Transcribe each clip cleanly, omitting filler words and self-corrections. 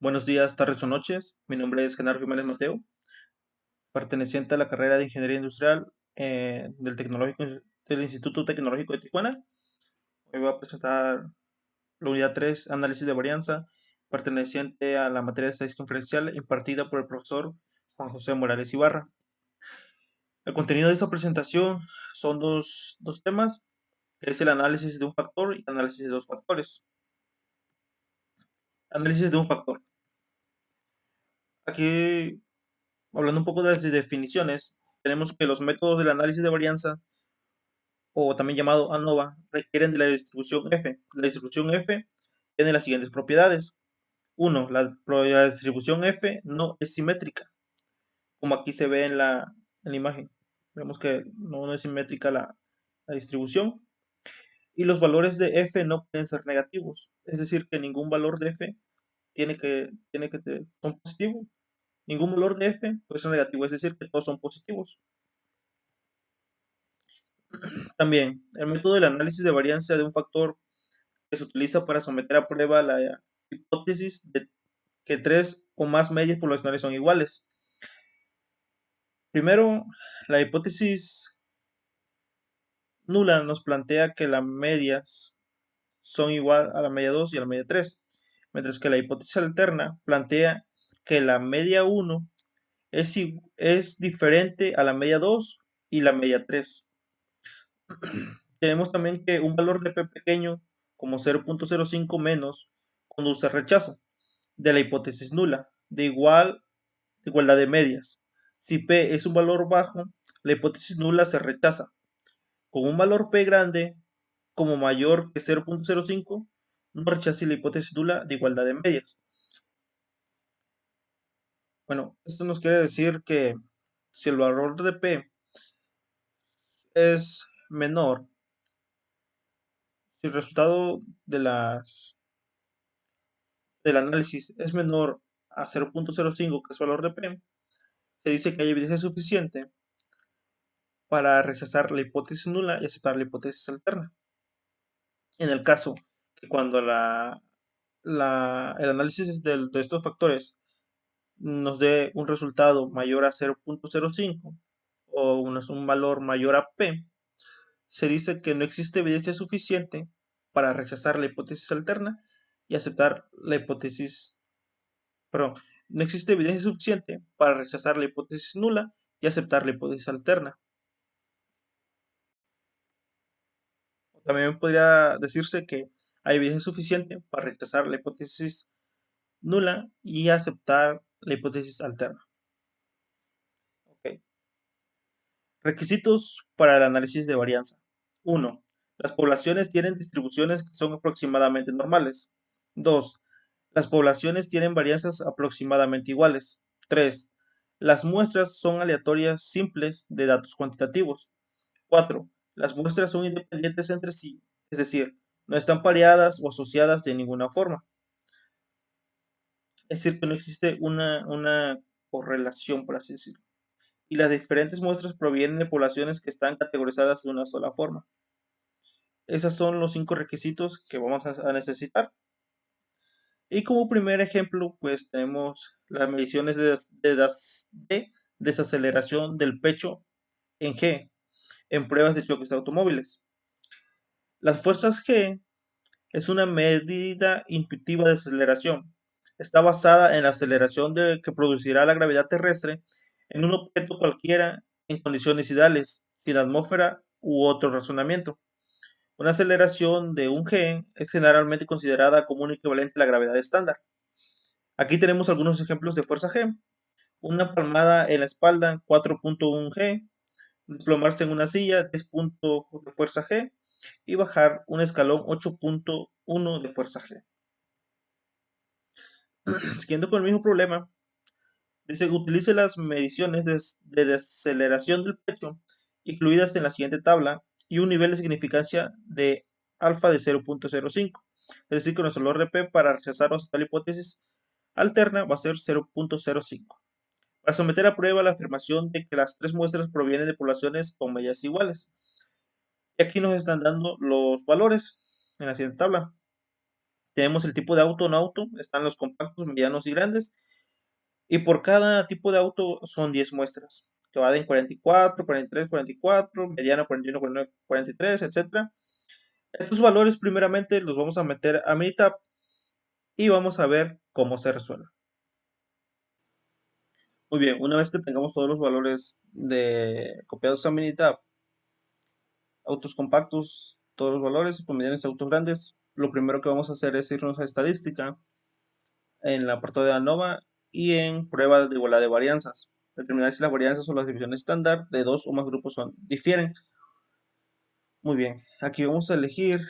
Buenos días, tardes o noches. Mi nombre es Genaro Jiménez Mateo, perteneciente a la carrera de Ingeniería Industrial del Instituto Tecnológico de Tijuana. Hoy voy a presentar la unidad 3, Análisis de Varianza, perteneciente a la materia de Estadística Inferencial impartida por el profesor Juan José Morales Ibarra. El contenido de esta presentación son dos temas, que es el análisis de un factor y análisis de dos factores. Análisis de un factor. Aquí, hablando un poco de las definiciones, tenemos que los métodos del análisis de varianza, o también llamado ANOVA, requieren de la distribución F. La distribución F tiene las siguientes propiedades. 1. La distribución F no es simétrica, como aquí se ve en la imagen. Vemos que no es simétrica la distribución. Y los valores de F no pueden ser negativos. Es decir, que ningún valor de F son positivos. Ningún valor de F puede ser negativo, es decir, que todos son positivos. También, el método del análisis de varianza de un factor que se utiliza para someter a prueba la hipótesis de que tres o más medias poblacionales son iguales. Primero, la hipótesis nula nos plantea que las medias son igual a la media 2 y a la media 3, mientras que la hipótesis alterna plantea que la media 1 es diferente a la media 2 y la media 3. Tenemos también que un valor de p pequeño, como 0.05 menos, conduce al rechazo de la hipótesis nula, de igualdad de medias. Si p es un valor bajo, la hipótesis nula se rechaza. Con un valor p grande como mayor que 0.05, no rechace la hipótesis nula de igualdad de medias. Bueno, esto nos quiere decir que si el valor de p es menor, si el resultado del análisis es menor a 0.05, que es el valor de p, se dice que hay evidencia suficiente para rechazar la hipótesis nula y aceptar la hipótesis alterna. En el caso que cuando el análisis de estos factores nos dé un resultado mayor a 0.05 o un valor mayor a p, se dice que no existe evidencia suficiente para rechazar la hipótesis alterna y aceptar la hipótesis, perdón, no existe evidencia suficiente para rechazar la hipótesis nula y aceptar la hipótesis alterna. También podría decirse que hay evidencia suficiente para rechazar la hipótesis nula y aceptar la hipótesis alterna. Okay. Requisitos para el análisis de varianza. 1. Las poblaciones tienen distribuciones que son aproximadamente normales. 2. Las poblaciones tienen varianzas aproximadamente iguales. 3. Las muestras son aleatorias simples de datos cuantitativos. 4. Las muestras son independientes entre sí, es decir, no están pareadas o asociadas de ninguna forma. Es decir, que no existe una correlación, por así decirlo. Y las diferentes muestras provienen de poblaciones que están categorizadas de una sola forma. Esos son los 5 requisitos que vamos a necesitar. Y como primer ejemplo, pues tenemos las mediciones de desaceleración del pecho en G, en pruebas de choques de automóviles. Las fuerzas G es una medida intuitiva de aceleración. Está basada en la aceleración que producirá la gravedad terrestre en un objeto cualquiera en condiciones ideales, sin atmósfera u otro razonamiento. Una aceleración de un G es generalmente considerada como un equivalente a la gravedad estándar. Aquí tenemos algunos ejemplos de fuerza G. Una palmada en la espalda, 4.1 G. Desplomarse en una silla, 10 puntos de fuerza G. Y bajar un escalón, 8.1 de fuerza G. Siguiendo con el mismo problema, dice que utilice las mediciones de desaceleración del pecho incluidas en la siguiente tabla y un nivel de significancia de alfa de 0.05. Es decir, que nuestro valor de P para rechazar o aceptar la hipótesis alterna va a ser 0.05. Para someter a prueba la afirmación de que las tres muestras provienen de poblaciones con medias iguales. Y aquí nos están dando los valores en la siguiente tabla. Tenemos el tipo de auto, no auto, están los compactos, medianos y grandes. Y por cada tipo de auto son 10 muestras, que va de 44, 43, 44, mediano 41, 49, 43, etc. Estos valores primeramente los vamos a meter a Minitab y vamos a ver cómo se resuelve. Muy bien, una vez que tengamos todos los valores copiados a Minitab, autos compactos, todos los valores, autos medianos y autos grandes, lo primero que vamos a hacer es irnos a estadística en el apartado de ANOVA y en prueba de igualdad de varianzas. Determinar si las varianzas o las divisiones estándar de dos o más grupos difieren. Muy bien, aquí vamos a elegir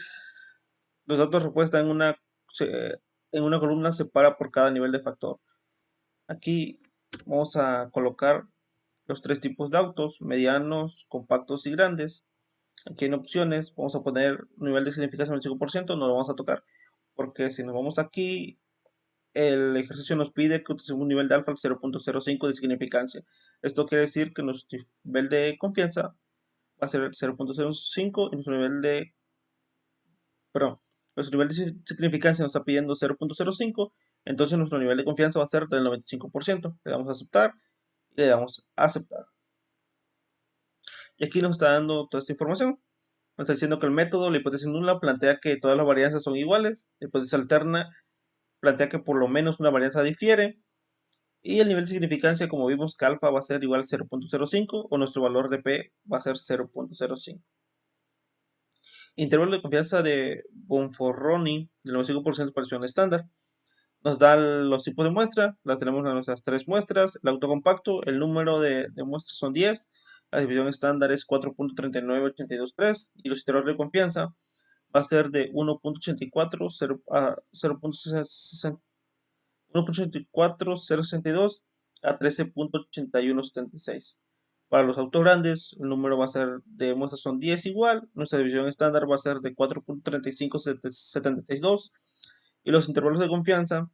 los datos de respuesta en una columna separa por cada nivel de factor. Aquí vamos a colocar los tres tipos de autos, medianos, compactos y grandes. Aquí en opciones vamos a poner nivel de significación del 5%, no lo vamos a tocar, porque si nos vamos aquí, el ejercicio nos pide que utilicemos un nivel de alfa al 0.05 de significancia. Esto quiere decir que nuestro nivel de confianza va a ser el 0.05 y nuestro nivel de significancia nos está pidiendo 0.05, entonces nuestro nivel de confianza va a ser del 95%. Le damos a aceptar y le damos a aceptar. Y aquí nos está dando toda esta información. Nos está diciendo que el método, la hipótesis nula, plantea que todas las varianzas son iguales. La hipótesis alterna plantea que por lo menos una varianza difiere. Y el nivel de significancia, como vimos, que alfa va a ser igual a 0.05 o nuestro valor de P va a ser 0.05. Intervalo de confianza de Bonforroni del 95% para versión estándar. Nos da los tipos de muestra, las tenemos en nuestras tres muestras. El auto compacto, el número de muestras son 10, la división estándar es 4.39823 y los intervalos de confianza va a ser de 1.84 a 0.62 a 13.8176. Para los autos grandes, el número va a ser de muestras son 10 igual, nuestra división estándar va a ser de 4.35762 y los intervalos de confianza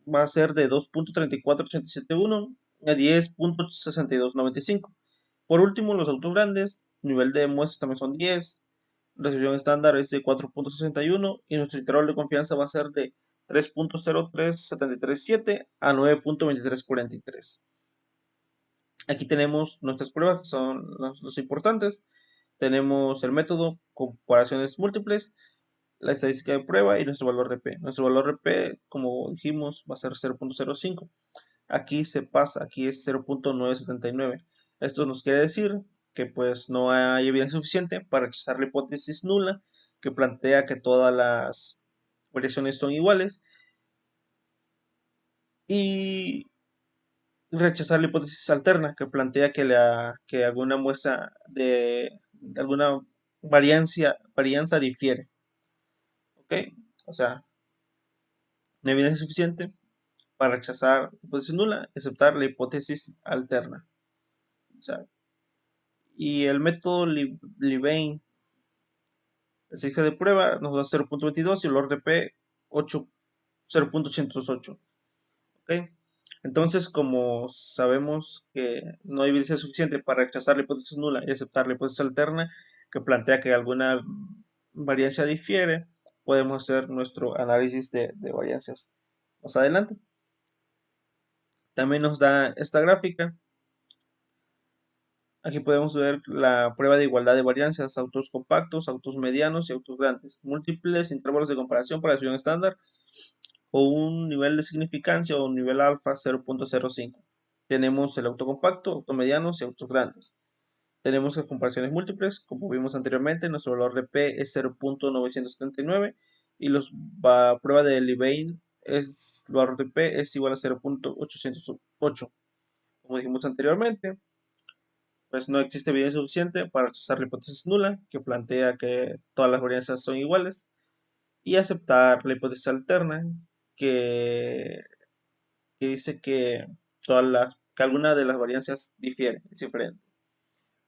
va a ser de 2.34871 a 10.6295. Por último, los autos grandes, nivel de muestras también son 10, resolución estándar es de 4.61 y nuestro intervalo de confianza va a ser de 3.03737 a 9.2343. Aquí tenemos nuestras pruebas, que son los importantes. Tenemos el método, comparaciones múltiples, la estadística de prueba y nuestro valor de P. Nuestro valor de P, como dijimos, va a ser 0.05. Aquí se pasa, aquí es 0.979. Esto nos quiere decir que pues no hay evidencia suficiente para rechazar la hipótesis nula que plantea que todas las variaciones son iguales y rechazar la hipótesis alterna que plantea que alguna muestra de alguna varianza difiere. ¿Ok? O sea, no hay evidencia suficiente para rechazar la hipótesis nula y aceptar la hipótesis alterna. O sea, y el método Levene, la estadística de prueba, nos da 0.22 y el valor de P 0.828. ¿Ok? Entonces, como sabemos que no hay evidencia suficiente para rechazar la hipótesis nula y aceptar la hipótesis alterna que plantea que alguna varianza difiere, podemos hacer nuestro análisis de varianzas más adelante. También nos da esta gráfica. Aquí podemos ver la prueba de igualdad de varianzas, autos compactos, autos medianos y autos grandes, múltiples intervalos de comparación para decisión estándar o un nivel de significancia o un nivel alfa 0.05. Tenemos el auto compacto, autos medianos y autos grandes. Tenemos las comparaciones múltiples, como vimos anteriormente, nuestro valor de P es 0.979 y la prueba de Levene es el valor de P es igual a 0.808. Como dijimos anteriormente, pues no existe evidencia suficiente para rechazar la hipótesis nula que plantea que todas las varianzas son iguales y aceptar la hipótesis alterna que, que dice que que alguna de las varianzas difiere, es diferente.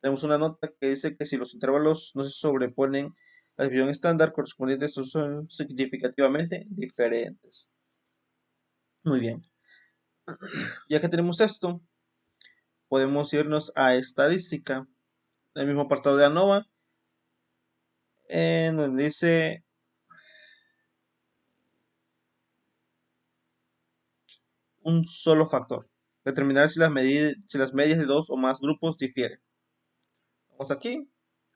Tenemos una nota que dice que si los intervalos no se sobreponen, la división estándar correspondientes son significativamente diferentes. Muy bien. Ya que tenemos esto, podemos irnos a estadística, el mismo apartado de ANOVA, en donde dice un solo factor. Determinar si las medias de dos o más grupos difieren. Vamos aquí.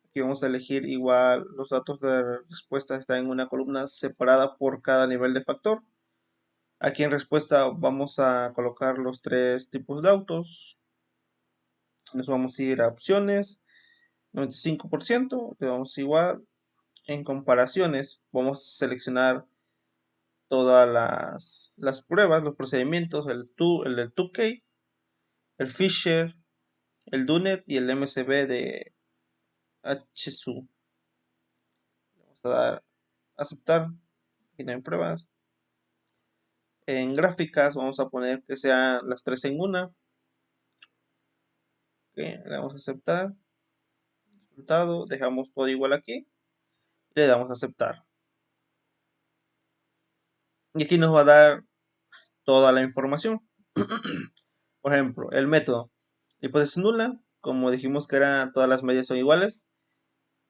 Aquí vamos a elegir igual los datos de respuesta están en una columna separada por cada nivel de factor. Aquí en respuesta vamos a colocar los tres tipos de autos. Nos vamos a ir a opciones, 95%, le damos igual. En comparaciones vamos a seleccionar todas las pruebas, los procedimientos, el del 2K, el Fisher, el DUNET y el MCB de HSU. Vamos a dar aceptar. Aquí no hay pruebas. En gráficas vamos a poner que sean las tres en una. Le damos a aceptar. Resultado, dejamos todo igual aquí. Le damos a aceptar. Y aquí nos va a dar toda la información. Por ejemplo, el método. Hipótesis nula, como dijimos que todas las medias son iguales.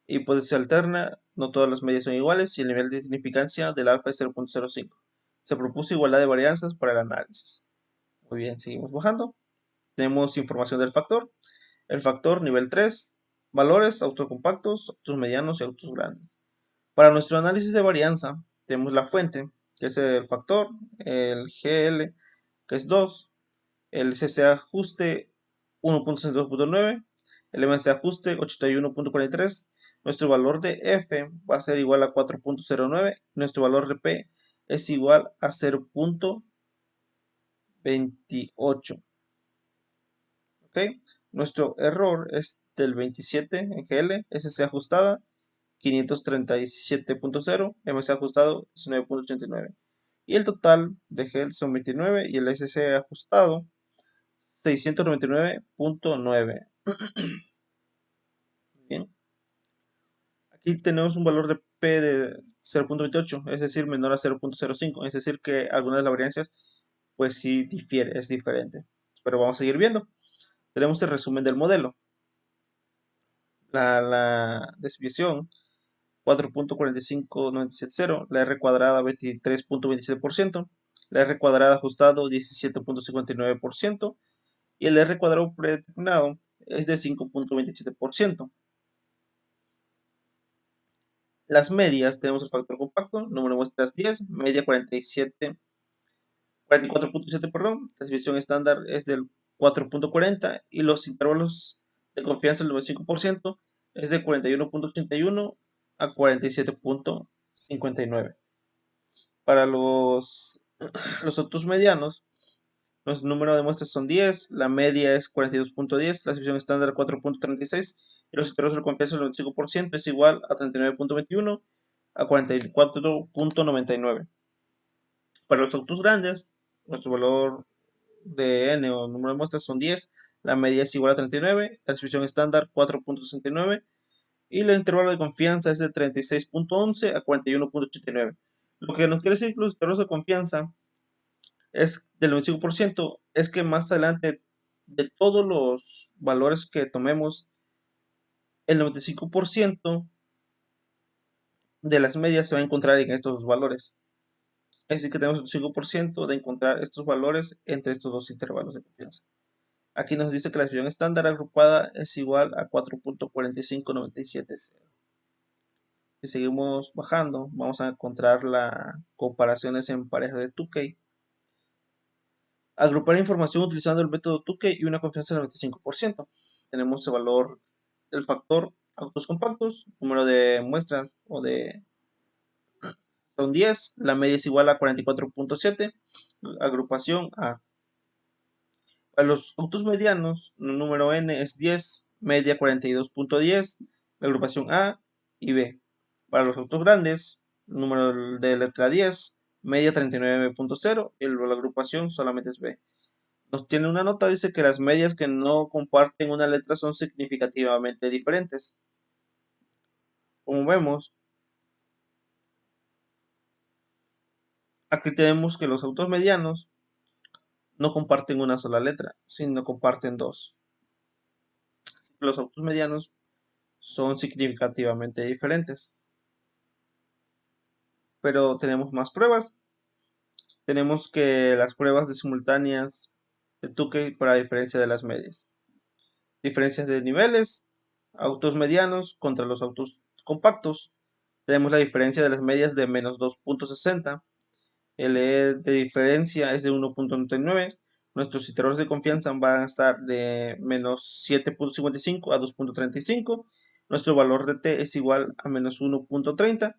Hipótesis alterna, no todas las medias son iguales y el nivel de significancia del alfa es 0.05. Se propuso igualdad de varianzas para el análisis. Muy bien, seguimos bajando. Tenemos información del factor. El factor nivel 3, valores, autos compactos, autos medianos y autos grandes. Para nuestro análisis de varianza, tenemos la fuente, que es el factor, el GL, que es 2, el CC ajuste 1.62.9, el MC ajuste 81.43, nuestro valor de F va a ser igual a 4.09, nuestro valor de P es igual a 0.28. ¿Ok? Nuestro error es del 27 en GL, SC ajustada 537.0, MC ajustado 19.89. Y el total de GL son 29 y el SC ajustado 699.9. Bien. Aquí tenemos un valor de P de 0.28, es decir, menor a 0.05. Es decir, que algunas de las variancias, pues sí difiere, es diferente. Pero vamos a seguir viendo. Tenemos el resumen del modelo. La desviación 4.45970, la R cuadrada 23.27%, la R cuadrada ajustado 17.59% y el R cuadrado predeterminado es de 5.27%. Las medias, tenemos el factor compacto, número de muestras 10, media 44.7, perdón, la desviación estándar es del 4.40 y los intervalos de confianza del 95% es de 41.81 a 47.59. Para los otros medianos, los números de muestras son 10, la media es 42.10, la desviación estándar 4.36 y los intervalos de confianza del 95% es igual a 39.21 a 44.99. Para los autos grandes, nuestro valor de n o número de muestras son 10, la media es igual a 39, la desviación estándar 4.69 y el intervalo de confianza es de 36.11 a 41.89. Lo que nos quiere decir que los intervalos de confianza es del 95%, es que más adelante de todos los valores que tomemos, el 95% de las medias se va a encontrar en estos dos valores. Es decir, que tenemos el 5% de encontrar estos valores entre estos dos intervalos de confianza. Aquí nos dice que la desviación estándar agrupada es igual a 4.45970. Si seguimos bajando, vamos a encontrar las comparaciones en pareja de Tukey. Agrupar información utilizando el método Tukey y una confianza del 95%. Tenemos el valor del factor autos compactos, número de muestras son 10, la media es igual a 44.7, agrupación A. Para los autos medianos, el número N es 10, media 42.10, agrupación A y B. Para los autos grandes, el número de letra 10, media 39.0 y la agrupación solamente es B. Nos tiene una nota, dice que las medias que no comparten una letra son significativamente diferentes. Como vemos, aquí tenemos que los autos medianos no comparten una sola letra, sino comparten dos. Los autos medianos son significativamente diferentes. Pero tenemos más pruebas. tenemos que las pruebas de simultáneas de Tukey para diferencia de las medias. Diferencias de niveles, autos medianos contra los autos compactos. Tenemos la diferencia de las medias de menos 2.60. El E de diferencia es de 1.99. Nuestros intervalos de confianza van a estar de menos 7.55 a 2.35. Nuestro valor de T es igual a menos 1.30.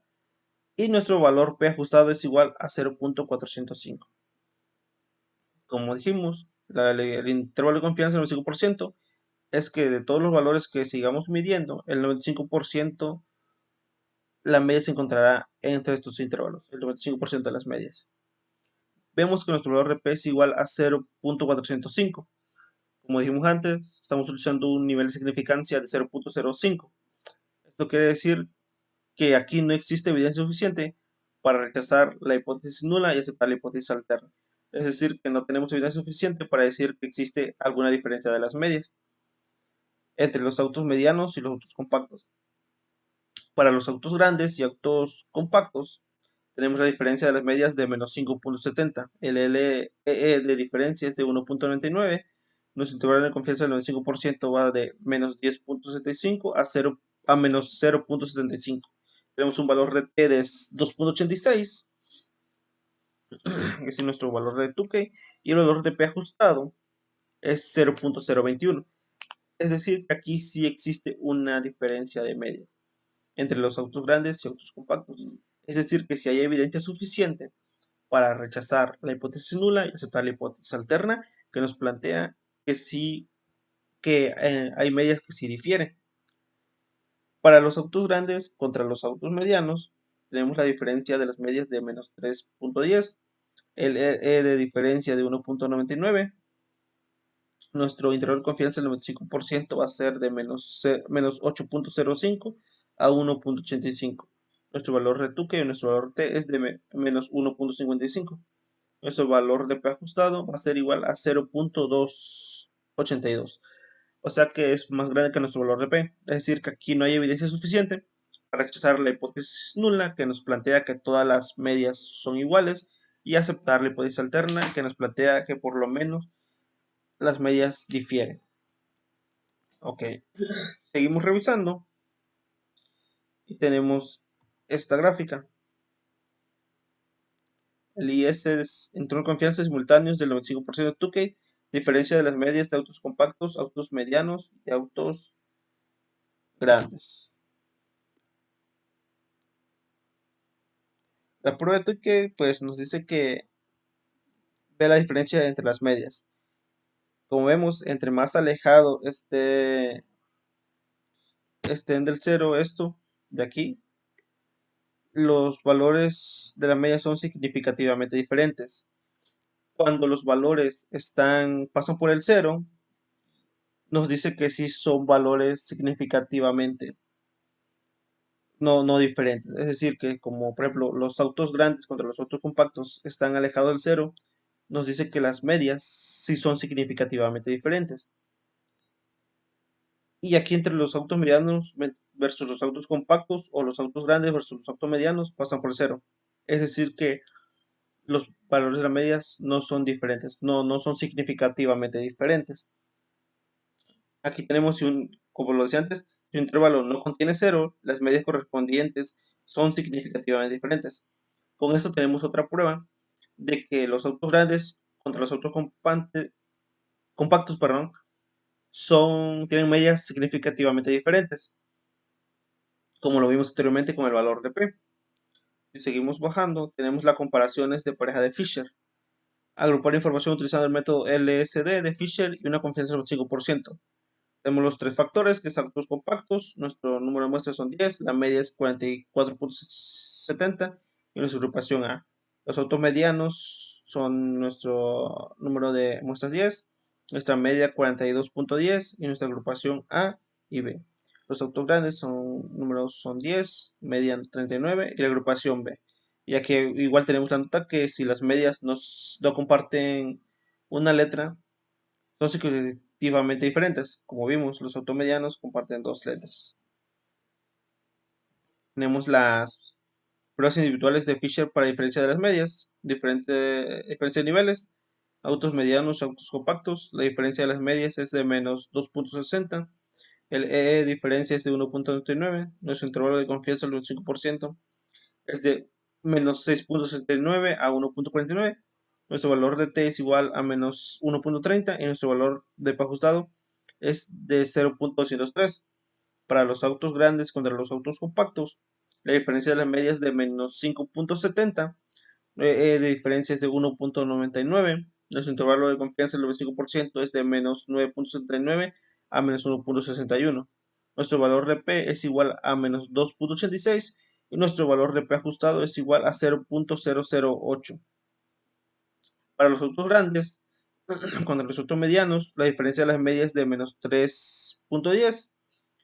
Y nuestro valor P ajustado es igual a 0.405. Como dijimos, el intervalo de confianza del 95% es que de todos los valores que sigamos midiendo, el 95% la media se encontrará entre estos intervalos, el 95% de las medias. Vemos que nuestro valor de P es igual a 0.405. Como dijimos antes, estamos utilizando un nivel de significancia de 0.05. Esto quiere decir que aquí no existe evidencia suficiente para rechazar la hipótesis nula y aceptar la hipótesis alterna. Es decir, que no tenemos evidencia suficiente para decir que existe alguna diferencia de las medias entre los autos medianos y los autos compactos. Para los autos grandes y autos compactos, tenemos la diferencia de las medias de menos 5.70. El LEE de diferencia es de 1.99. Nuestro intervalo de confianza del 95% va de menos 10.75 a menos 0.75. Tenemos un valor de T de 2.86, que es nuestro valor de Tukey, y el valor de P ajustado es 0.021. Es decir, que aquí sí existe una diferencia de medias entre los autos grandes y autos compactos. Es decir, que si hay evidencia suficiente para rechazar la hipótesis nula y aceptar la hipótesis alterna, que nos plantea que sí, que hay medias que sí difieren. Para los autos grandes contra los autos medianos, tenemos la diferencia de las medias de menos 3.10, el E de diferencia de 1.99. Nuestro intervalo de confianza del 95% va a ser de menos 8.05 a 1.85. Nuestro valor de Tukey y nuestro valor T es de menos 1.55. Nuestro valor de P ajustado va a ser igual a 0.282. O sea que es más grande que nuestro valor de P. Es decir, que aquí no hay evidencia suficiente para rechazar la hipótesis nula que nos plantea que todas las medias son iguales y aceptar la hipótesis alterna que nos plantea que por lo menos las medias difieren. Ok, seguimos revisando y tenemos esta gráfica. El IS es intervalo de confianza simultáneos del 95% de Tukey, diferencia de las medias de autos compactos, autos medianos y autos grandes. La prueba de Tukey pues nos dice que ve la diferencia entre las medias. Como vemos, entre más alejado estén del cero esto de aquí, los valores de la media son significativamente diferentes. Cuando los valores pasan por el cero, nos dice que sí son valores significativamente no diferentes. Es decir, que como por ejemplo los autos grandes contra los autos compactos están alejados del cero, nos dice que las medias sí son significativamente diferentes. Y aquí entre los autos medianos versus los autos compactos o los autos grandes versus los autos medianos pasan por cero. Es decir, que los valores de las medias no son diferentes, no son significativamente diferentes. Aquí tenemos, como lo decía antes, si un intervalo no contiene cero, las medias correspondientes son significativamente diferentes. Con esto tenemos otra prueba de que los autos grandes contra los autos compactos, perdón, tienen medias significativamente diferentes, como lo vimos anteriormente con el valor de P. Si seguimos bajando, tenemos las comparaciones de pareja de Fisher. Agrupar información utilizando el método LSD de Fisher y una confianza del 5%. Tenemos los tres factores, que es autos compactos, nuestro número de muestras son 10, la media es 44.70 y nuestra agrupación A. Los autos medianos son nuestro número de muestras 10, nuestra media 42.10 y nuestra agrupación A y B. Los autos grandes son 10, media 39 y la agrupación B. Y aquí igual tenemos la nota que si las medias no comparten una letra, son significativamente diferentes. Como vimos, los automedianos comparten dos letras. Tenemos Pruebas individuales de Fisher para diferencia de las medias, diferencia de niveles, autos medianos, autos compactos. La diferencia de las medias es de menos 2.60. El EE diferencia es de 1.99. Nuestro intervalo de confianza del 25% es de menos 6.69 a 1.49. Nuestro valor de T es igual a menos 1.30 y nuestro valor de P ajustado es de 0.203. Para los autos grandes contra los autos compactos, la diferencia de las medias es de menos 5.70, de diferencia es de 1.99. Nuestro intervalo de confianza del 95% es de menos 9.79 a menos 1.61. Nuestro valor de P es igual a menos 2.86 y nuestro valor de P ajustado es igual a 0.008. Para los autos grandes, contra los autos medianos, la diferencia de las medias es de menos 3.10.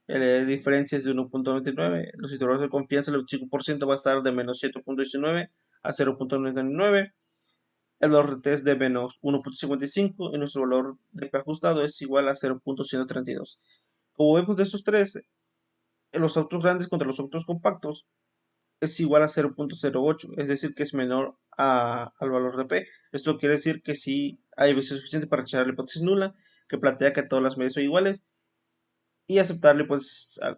La diferencia es de 1.99. Los intervalos de confianza del 25% va a estar de menos 7.19 a 0.99. El valor de T es de menos 1.55 y nuestro valor de P ajustado es igual a 0.132. Como vemos de estos tres, en los autos grandes contra los autos compactos es igual a 0.08, es decir, que es menor al valor de P. Esto quiere decir que sí hay evidencia suficiente para rechazar la hipótesis nula, que plantea que todas las medidas son iguales, y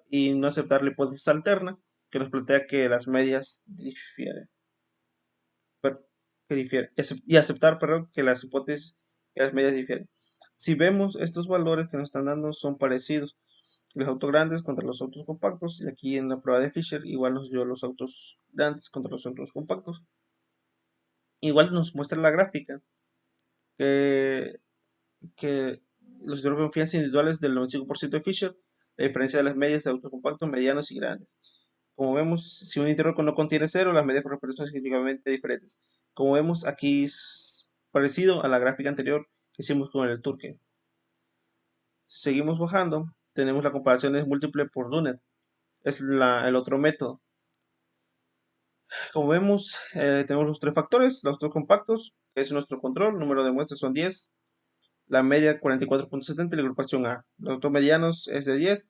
y no aceptar la hipótesis alterna, que nos plantea que las medias difieren, y aceptar, perdón, que las medias difieren. Si vemos, estos valores que nos están dando son parecidos. Los autos grandes contra los autos compactos, y aquí en la prueba de Fisher igual nos dio los autos grandes contra los autos compactos. Igual nos muestra la gráfica que, que los intervalos de confianza individuales del 95% de Fisher, la diferencia de las medias de autos compactos, medianos y grandes. Como vemos, si un intervalo no contiene cero, las medias correspondientes son significativamente diferentes. Como vemos, aquí es parecido a la gráfica anterior que hicimos con el Turque. Si seguimos bajando, tenemos la comparación de múltiple por Dunet. Es el otro método. Como vemos, tenemos los tres factores, los dos compactos, que es nuestro control, número de muestras son 10, la media 44.70 y la agrupación A. Los dos medianos es de 10,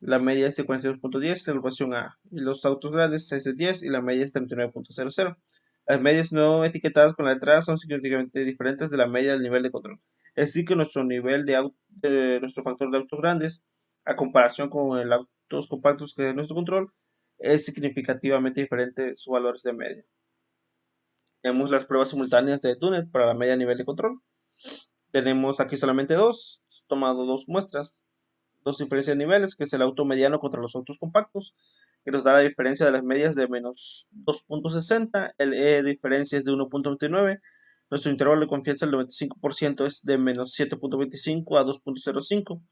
la media es de 42.10, la agrupación A. Y los autos grandes es de 10 y la media es 39.00. Las medias no etiquetadas con la letra A son significativamente diferentes de la media del nivel de control. Es decir, que nuestro nivel nuestro factor de autos grandes, a comparación con el autos compactos que es nuestro control, es significativamente diferente sus valores de media. Tenemos las pruebas simultáneas de Dunet para la media nivel de control. Tenemos aquí solamente dos, tomado dos muestras, dos diferencias de niveles, que es el auto mediano contra los autos compactos, que nos da la diferencia de las medias de menos 2.60, el E de diferencia es de 1.29, nuestro intervalo de confianza del 95% es de menos 7.25 a 2.05,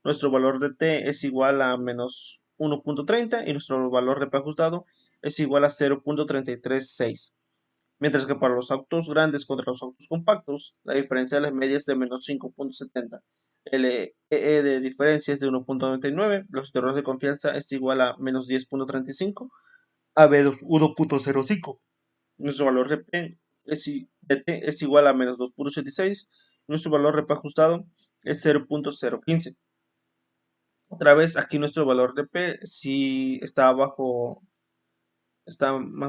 nuestro valor de T es igual a menos 1.30 y nuestro valor de P ajustado es igual a 0.336. Mientras que para los autos grandes contra los autos compactos, la diferencia de las medias es de menos 5.70. El EE de diferencia es de 1.99. Los intervalos de confianza es igual a menos 10.35 a menos 1.05. Nuestro valor de P de T es igual a menos 2.86. Nuestro valor de P ajustado es 0.015. Otra vez aquí nuestro valor de P si está más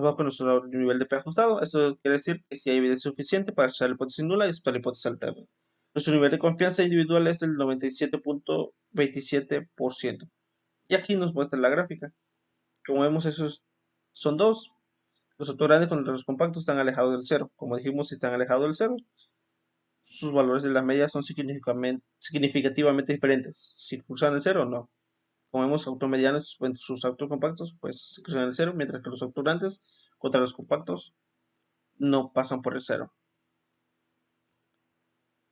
bajo que nuestro nivel de P ajustado. Esto quiere decir que si hay evidencia suficiente para rechazar la hipótesis nula y aceptar la hipótesis alterna. Nuestro nivel de confianza individual es del 97.27%. Y aquí nos muestra la gráfica. Como vemos, esos son dos. Los autos grandes contra los compactos están alejados del cero. Como dijimos, si están alejados del cero, sus valores de las medias son significativamente diferentes. Si cruzan el cero, no. Como vemos, autos medianos en sus autos compactos, pues cruzan el cero, mientras que los autos grandes contra los compactos no pasan por el cero.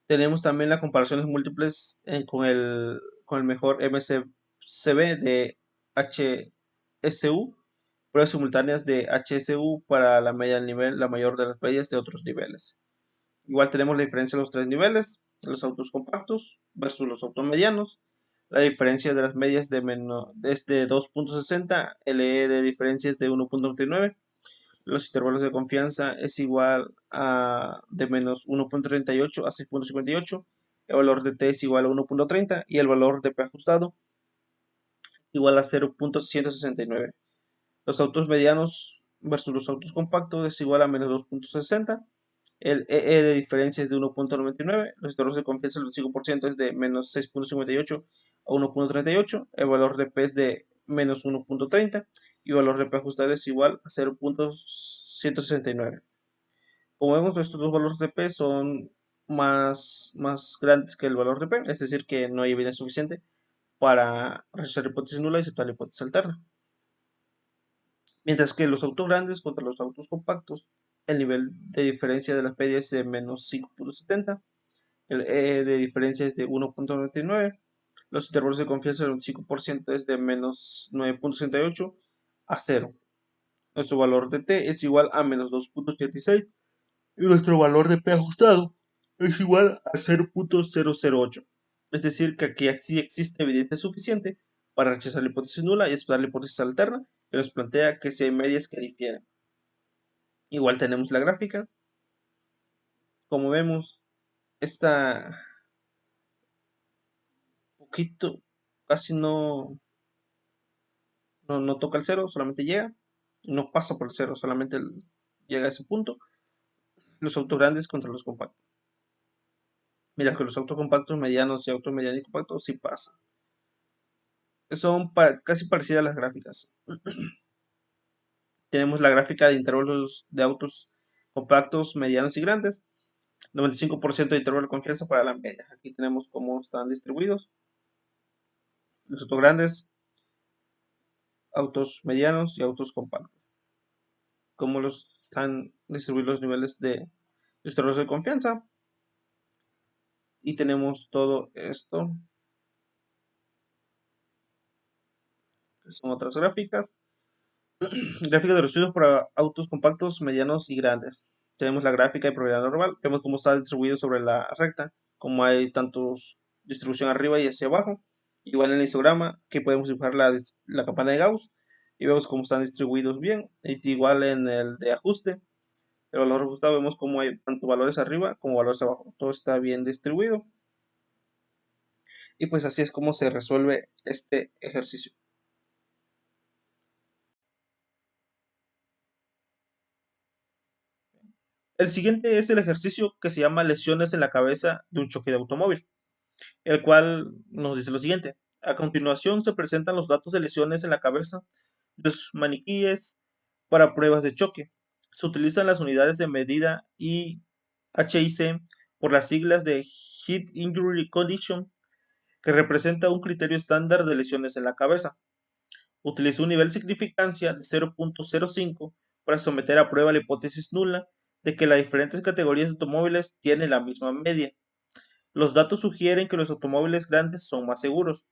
Tenemos también las comparaciones múltiples con el mejor MCB de HSU, pruebas simultáneas de HSU para la media del nivel, la mayor de las medias de otros niveles. Igual tenemos la diferencia de los tres niveles, los autos compactos versus los autos medianos. La diferencia de las medias es de 2.60, el E de diferencia es de 1.29. Los intervalos de confianza es igual a de menos 1.38 a 6.58. El valor de T es igual a 1.30 y el valor de P ajustado es igual a 0.169. Los autos medianos versus los autos compactos es igual a menos 2.60. El EE de diferencia es de 1.99. Los intervalos de confianza del 25% es de menos 6.58 a 1.38. El valor de P es de menos 1.30. Y el valor de P ajustado es igual a 0.169. Como vemos, estos dos valores de P son más grandes que el valor de P, es decir, que no hay evidencia suficiente para rechazar la hipótesis nula y aceptar la hipótesis alterna. Mientras que los autos grandes contra los autos compactos, el nivel de diferencia de las P es de menos 5.70, el E de diferencia es de 1.99, los intervalos de confianza del 25% es de menos 9.68 a 0. Nuestro valor de T es igual a menos 2.86 y nuestro valor de P ajustado es igual a 0.008. Es decir, que aquí sí existe evidencia suficiente para rechazar la hipótesis nula y aceptar la hipótesis alterna, que nos plantea que si hay medias que difieren. Igual tenemos la gráfica. Como vemos, está poquito, casi no toca el cero, solamente llega. No pasa por el cero, solamente llega a ese punto. Los autos grandes contra los compactos. Mira que los autos compactos medianos y autos medianos y compactos sí pasan. Son casi parecidas a las gráficas. Tenemos la gráfica de intervalos de autos compactos, medianos y grandes. 95% de intervalo de confianza para la media. Aquí tenemos cómo están distribuidos. Los autos grandes, autos medianos y autos compactos. Cómo los están distribuidos los niveles de intervalos de confianza. Y tenemos todo esto, que son otras gráficas. Gráfica de los estudios para autos compactos, medianos y grandes. Tenemos la gráfica de probabilidad normal. Vemos cómo está distribuido sobre la recta, como hay tantos distribución arriba y hacia abajo. Igual en el histograma, que podemos dibujar la campana de Gauss y vemos cómo están distribuidos bien. Igual en el de ajuste, el valor ajustado, vemos cómo hay tanto valores arriba como valores abajo. Todo está bien distribuido. Y pues así es como se resuelve este ejercicio. El siguiente es el ejercicio que se llama lesiones en la cabeza de un choque de automóvil, el cual nos dice lo siguiente. A continuación se presentan los datos de lesiones en la cabeza de sus maniquíes para pruebas de choque. Se utilizan las unidades de medida IHIC por las siglas de Head Injury Condition, que representa un criterio estándar de lesiones en la cabeza. Utiliza un nivel de significancia de 0.05 para someter a prueba la hipótesis nula de que las diferentes categorías de automóviles tienen la misma media. Los datos sugieren que los automóviles grandes son más seguros.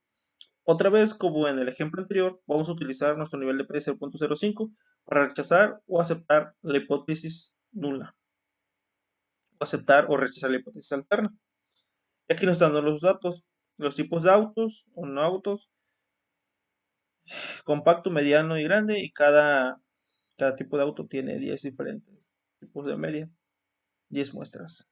Otra vez, como en el ejemplo anterior, vamos a utilizar nuestro nivel de P de 0.05 para rechazar o aceptar la hipótesis nula, o aceptar o rechazar la hipótesis alterna. Y aquí nos están dando los datos, los tipos de autos o no autos, compacto, mediano y grande, y cada tipo de auto tiene 10 diferentes tipos de media, 10 muestras.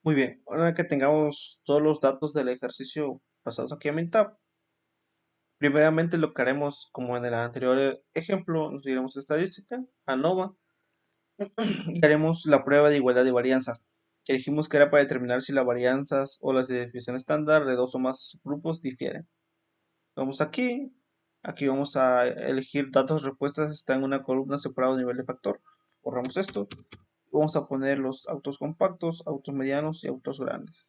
Muy bien, ahora que tengamos todos los datos del ejercicio pasados aquí a Mintab, primeramente lo que haremos, como en el anterior ejemplo, nos iremos a estadística, a ANOVA, y haremos la prueba de igualdad de varianzas, que dijimos que era para determinar si las varianzas o las definiciones estándar de dos o más grupos difieren. Vamos aquí vamos a elegir datos respuestas, está en una columna separada a nivel de factor. Borramos esto, vamos a poner los autos compactos, autos medianos y autos grandes.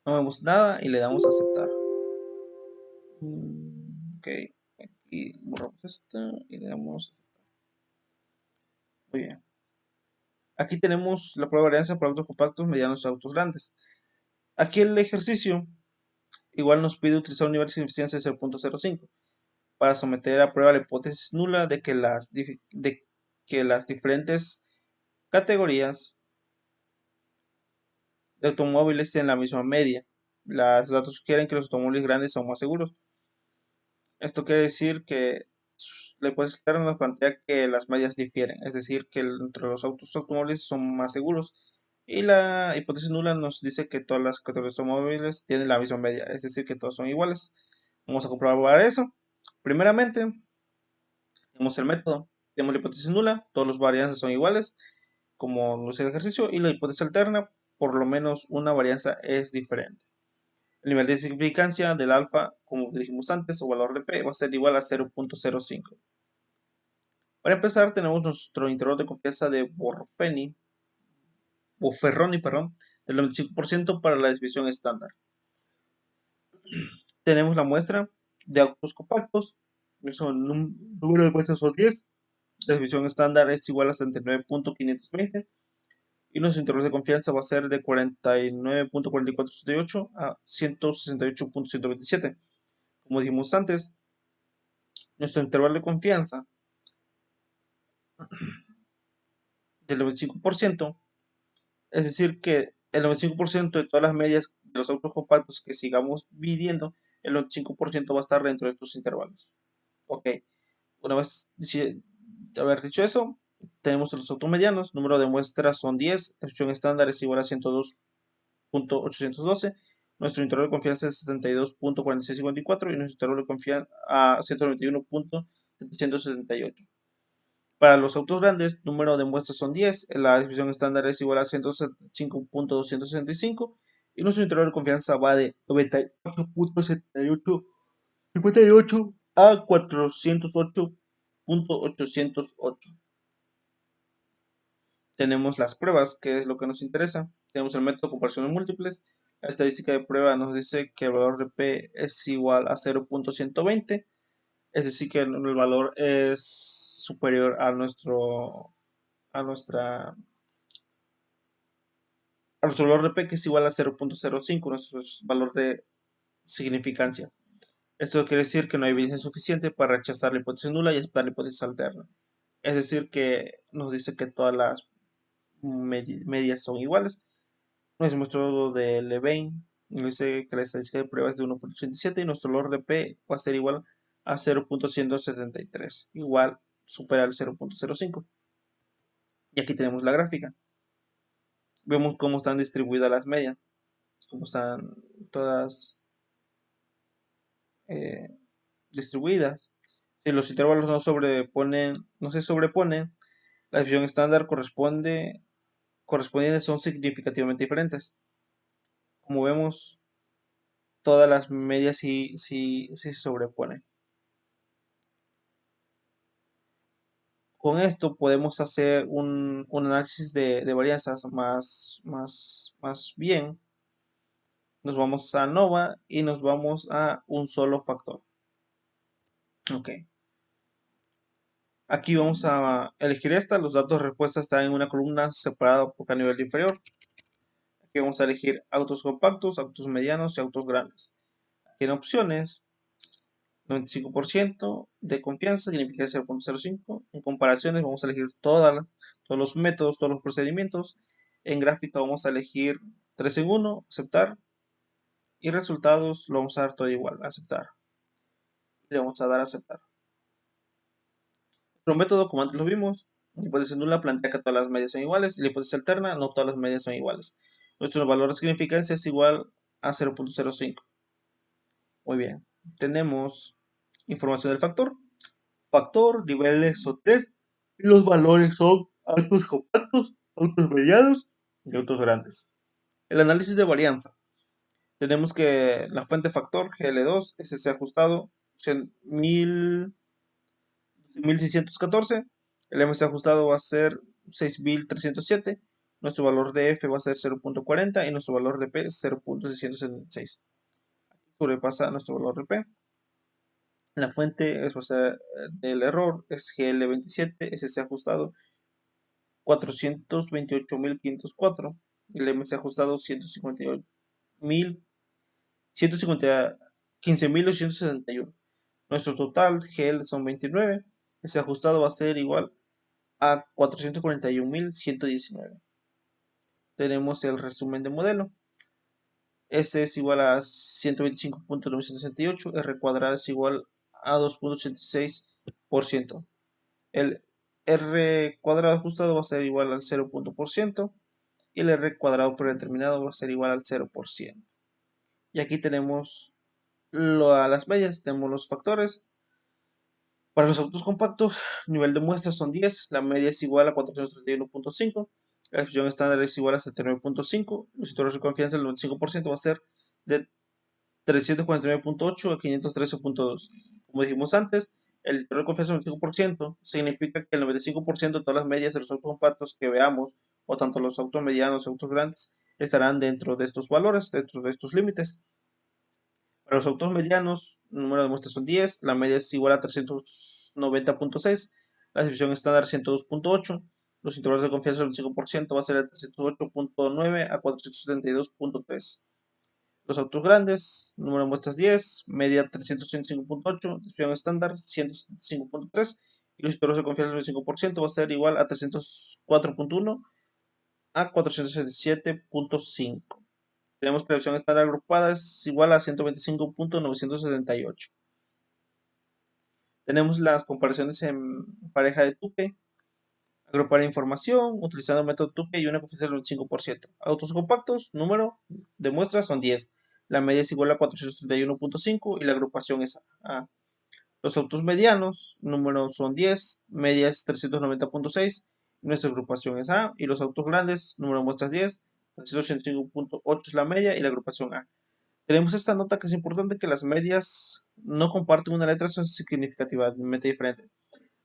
No vemos nada y le damos a aceptar. Ok, aquí borramos esto y le damos. Muy bien. Aquí tenemos la prueba de varianza para autos compactos, medianos y autos grandes. Aquí el ejercicio igual nos pide utilizar un nivel de significancia de 0.05 para someter a prueba la hipótesis nula de que las diferentes categorías de automóviles tienen la misma media. Los datos sugieren que los automóviles grandes son más seguros. Esto quiere decir que la hipótesis externa nos plantea que las medias difieren, es decir, que entre los automóviles son más seguros. Y la hipótesis nula nos dice que todas las categorías de automóviles tienen la misma media, es decir, que todos son iguales. Vamos a comprobar eso. Primeramente, tenemos el método, tenemos la hipótesis nula, todas las varianzas son iguales, como lo dice el ejercicio, y la hipótesis alterna, por lo menos una varianza es diferente. El nivel de significancia del alfa, como dijimos antes, o valor de P, va a ser igual a 0.05. Para empezar, tenemos nuestro intervalo de confianza de Bufferoni, del 95% para la desviación estándar. Tenemos la muestra de autos compactos, número de muestras son 10, la desviación estándar es igual a 79.520 y nuestro intervalo de confianza va a ser de 49.4478 a 168.127. Como dijimos antes, nuestro intervalo de confianza del 95%, es decir, que el 95% de todas las medias de los autos compactos que sigamos midiendo, el 95% va a estar dentro de estos intervalos. Ok, una vez haber dicho eso, tenemos los autos medianos, número de muestras son 10, la opción estándar es igual a 102.812, nuestro intervalo de confianza es 72.4654 y nuestro intervalo de confianza a 191.778. Para los autos grandes, número de muestras son 10, la desviación estándar es igual a 105.265 y nuestro intervalo de confianza va de 98.7858 a 408.808. Tenemos las pruebas, que es lo que nos interesa. Tenemos el método de comparaciones múltiples. La estadística de prueba nos dice que el valor de P es igual a 0.120, es decir, que el valor es superior a nuestro valor de P, que es igual a 0.05, nuestro valor de significancia. Esto quiere decir que no hay evidencia suficiente para rechazar la hipótesis nula y aceptar la hipótesis alterna. Es decir, que nos dice que todas las medias son iguales. Nuestro método de Levene nos dice que la estadística de prueba es de 1.87 y nuestro valor de P va a ser igual a 0.173, igual supera el 0.05. Y aquí tenemos la gráfica. Vemos cómo están distribuidas las medias, cómo están todas distribuidas. Si los intervalos no se sobreponen, la desviación estándar correspondientes son significativamente diferentes. Como vemos, todas las medias sí se sobreponen. Con esto podemos hacer un análisis de varianzas más bien. Nos vamos a ANOVA y nos vamos a un solo factor. Ok. Aquí vamos a elegir esta. Los datos de respuesta están en una columna separada por cada nivel inferior. Aquí vamos a elegir autos compactos, autos medianos y autos grandes. Aquí en opciones, 95% de confianza significa 0.05. En comparaciones vamos a elegir todos los métodos, todos los procedimientos. En gráfica vamos a elegir 3 en 1, aceptar. Y resultados lo vamos a dar todo igual, aceptar. Le vamos a dar a aceptar. Nuestro método, como antes lo vimos, la hipótesis nula plantea que todas las medias son iguales y la hipótesis alterna no todas las medias son iguales. Nuestro valor de significancia es igual a 0.05. Muy bien. Tenemos información del factor. Factor, niveles son 3 y los valores son autos compactos, autos medianos y autos grandes. El análisis de varianza. Tenemos que la fuente factor GL2 SC ajustado 1614, el MC ajustado va a ser 6307, nuestro valor de F va a ser 0.40 y nuestro valor de P 0.676. Sobrepasa nuestro valor de P. La fuente del error es GL27, SC ajustado 428.504 y el MC ajustado 15.871. Nuestro total GL son 29. Ese ajustado va a ser igual a 441.119. Tenemos el resumen de modelo. S es igual a 125.968. R cuadrado es igual a 2.86%. El R cuadrado ajustado va a ser igual al 0%. Y el R cuadrado predeterminado va a ser igual al 0%. Y aquí tenemos a las medias tenemos los factores. Para los autos compactos, nivel de muestra son 10, la media es igual a 431.5, la desviación estándar es igual a 79.5, los intervalos de confianza del 95% va a ser de 349.8 a 513.2. Como dijimos antes, el intervalo de confianza del 95% significa que el 95% de todas las medias de los autos compactos que veamos, o tanto los autos medianos o autos grandes, estarán dentro de estos valores, dentro de estos límites. Para los autos medianos, el número de muestras son 10, la media es igual a 390.6, la desviación estándar 102.8, los intervalos de confianza del 25% va a ser de 308.9 a 472.3. Los autos grandes, número de muestras 10, media 385.8, desviación estándar 175.3 y los intervalos de confianza del 25% va a ser igual a 304.1 a 467.5. Tenemos que la versión estándar agrupada es igual a 125.978. Tenemos las comparaciones en pareja de Tupe. Agrupar información utilizando el método Tupe y una confianza del 25%. Autos compactos, número de muestras son 10. La media es igual a 431.5 y la agrupación es A. Los autos medianos, número son 10, media es 390.6, nuestra agrupación es A. Y los autos grandes, número de muestras 10, 385.8 es la media y la agrupación A. Tenemos esta nota que es importante que las medias no comparten una letra, son significativamente diferentes.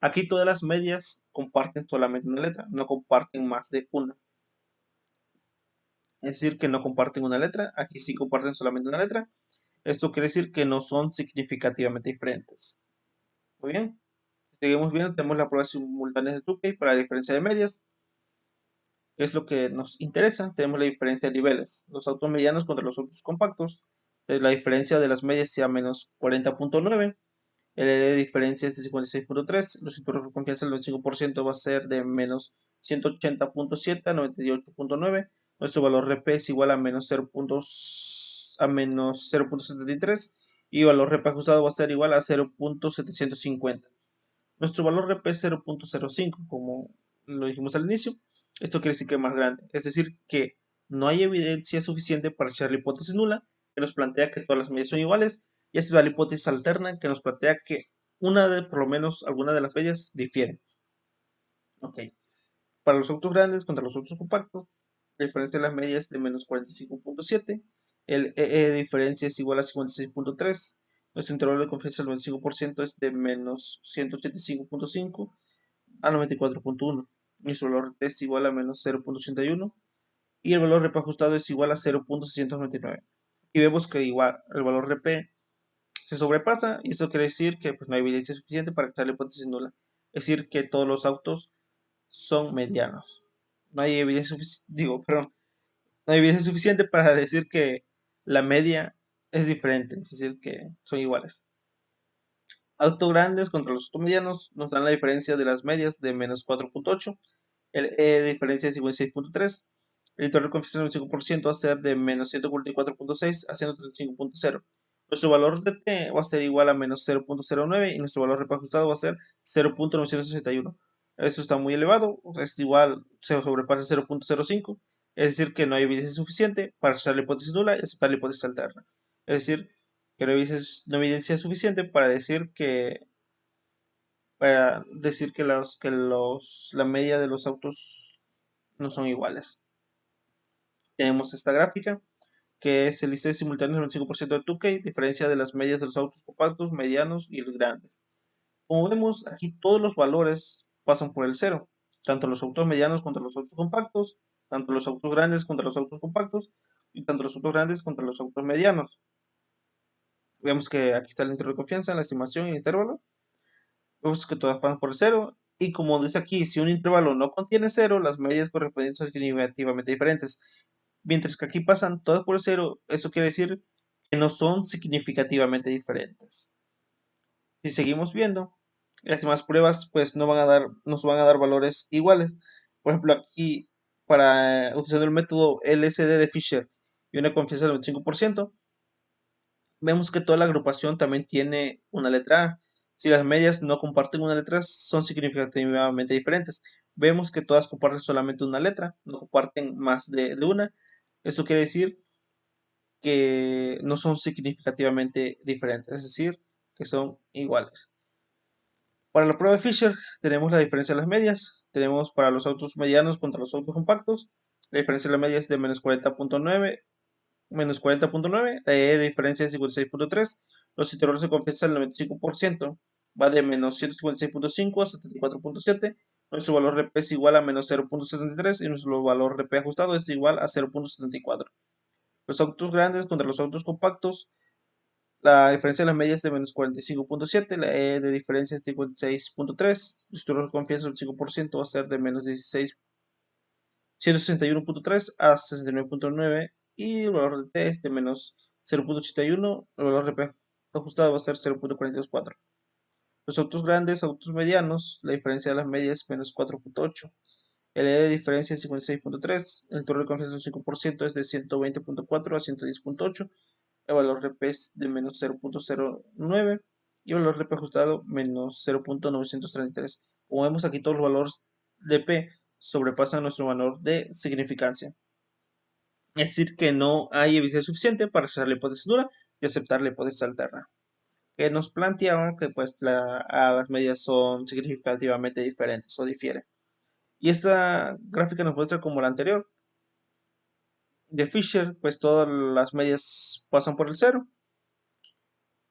Aquí todas las medias comparten solamente una letra, no comparten más de una. Es decir, que no comparten una letra, aquí sí comparten solamente una letra. Esto quiere decir que no son significativamente diferentes. Muy bien, seguimos viendo, tenemos la prueba simultánea de Tukey para la diferencia de medias. ¿Qué es lo que nos interesa? Tenemos la diferencia de niveles. Los autos medianos contra los autos compactos. La diferencia de las medias sea menos 40.9. El de diferencia es de 56.3. Los intervalos de confianza del 25% va a ser de menos 180.7 a 98.9. Nuestro valor RP es igual a menos 0.73 y el valor RP ajustado va a ser igual a 0.750. Nuestro valor RP es 0.05, como lo dijimos al inicio. Esto quiere decir que es más grande. Es decir, que no hay evidencia suficiente para echar la hipótesis nula, que nos plantea que todas las medidas son iguales, y esta es la hipótesis alterna, que nos plantea que por lo menos, alguna de las medias difieren. Ok. Para los autos grandes contra los autos compactos, la diferencia de las medias es de menos 45.7. El EE de diferencia es igual a 56.3. Nuestro intervalo de confianza del 95% es de menos 185.5 a 94.1. Nuestro valor T es igual a menos 0.81 y el valor RP ajustado es igual a 0.699. Y vemos que igual el valor RP se sobrepasa y eso quiere decir que pues, no hay evidencia suficiente para echar la hipótesis nula. Es decir, que todos los autos son medianos. No hay evidencia no hay evidencia suficiente para decir que la media es diferente, es decir, que son iguales. Autos grandes contra los autos medianos nos dan la diferencia de las medias de menos 4.8. El E de diferencia es igual a 6.3. El intervalo de confianza del 95% va a ser de menos 144.6 a 135.0. Nuestro valor de T va a ser igual a menos 0.09 y nuestro valor ajustado va a ser 0.961. Esto está muy elevado, es igual, se sobrepasa 0.05. Es decir, que no hay evidencia suficiente para rechazar la hipótesis nula y aceptar la hipótesis alterna. Es decir, que no hay evidencia suficiente para decir que la media de los autos no son iguales. Tenemos esta gráfica que es el listado simultáneo del 95% de Tukey, diferencia de las medias de los autos compactos, medianos y los grandes. Como vemos, aquí todos los valores pasan por el cero, tanto los autos medianos contra los autos compactos, tanto los autos grandes contra los autos compactos y tanto los autos grandes contra los autos medianos. Vemos que aquí está el intervalo de confianza, la estimación y el intervalo. Vemos que todas pasan por el cero. Y como dice aquí, si un intervalo no contiene cero, las medias correspondientes son significativamente diferentes. Mientras que aquí pasan todas por el cero, eso quiere decir que no son significativamente diferentes. Si seguimos viendo, las demás pruebas pues nos van a dar valores iguales. Por ejemplo, aquí, utilizando el método LSD de Fisher y una confianza del 25%, vemos que toda la agrupación también tiene una letra A. Si las medias no comparten una letra, son significativamente diferentes. Vemos que todas comparten solamente una letra, no comparten más de una. Esto quiere decir que no son significativamente diferentes, es decir, que son iguales. Para la prueba de Fisher tenemos la diferencia de las medias. Tenemos para los autos medianos contra los autos compactos. La diferencia de las medias es de menos 40.9, la de diferencia es 56.3. Los intervalos de confianza del 95% va de menos 156.5 a 74.7. Nuestro valor de P es igual a menos 0.73 y nuestro valor de P ajustado es igual a 0.74. Los autos grandes contra los autos compactos, la diferencia de las medias es de menos 45.7, la E de diferencia es 56.3, el intervalo de confianza del 5% va a ser de menos 161.3 a 69.9 y el valor de T es de menos 0.81, el valor de P ajustado va a ser 0.424. Los autos grandes, autos medianos, la diferencia de las medias es menos 4.8. El E de diferencia es 56.3, el intervalo de confianza del 5% es de 120.4 a 110.8, el valor de P es de menos 0.09 y el valor de P ajustado menos 0.933. Como vemos aquí, todos los valores de P sobrepasan nuestro valor de significancia. Es decir, que no hay evidencia suficiente para rechazar la hipótesis nula y aceptar la hipótesis alterna, que nos planteaban que pues las medidas son significativamente diferentes o difieren. Y esta gráfica nos muestra como la anterior de Fisher, pues todas las medias pasan por el cero,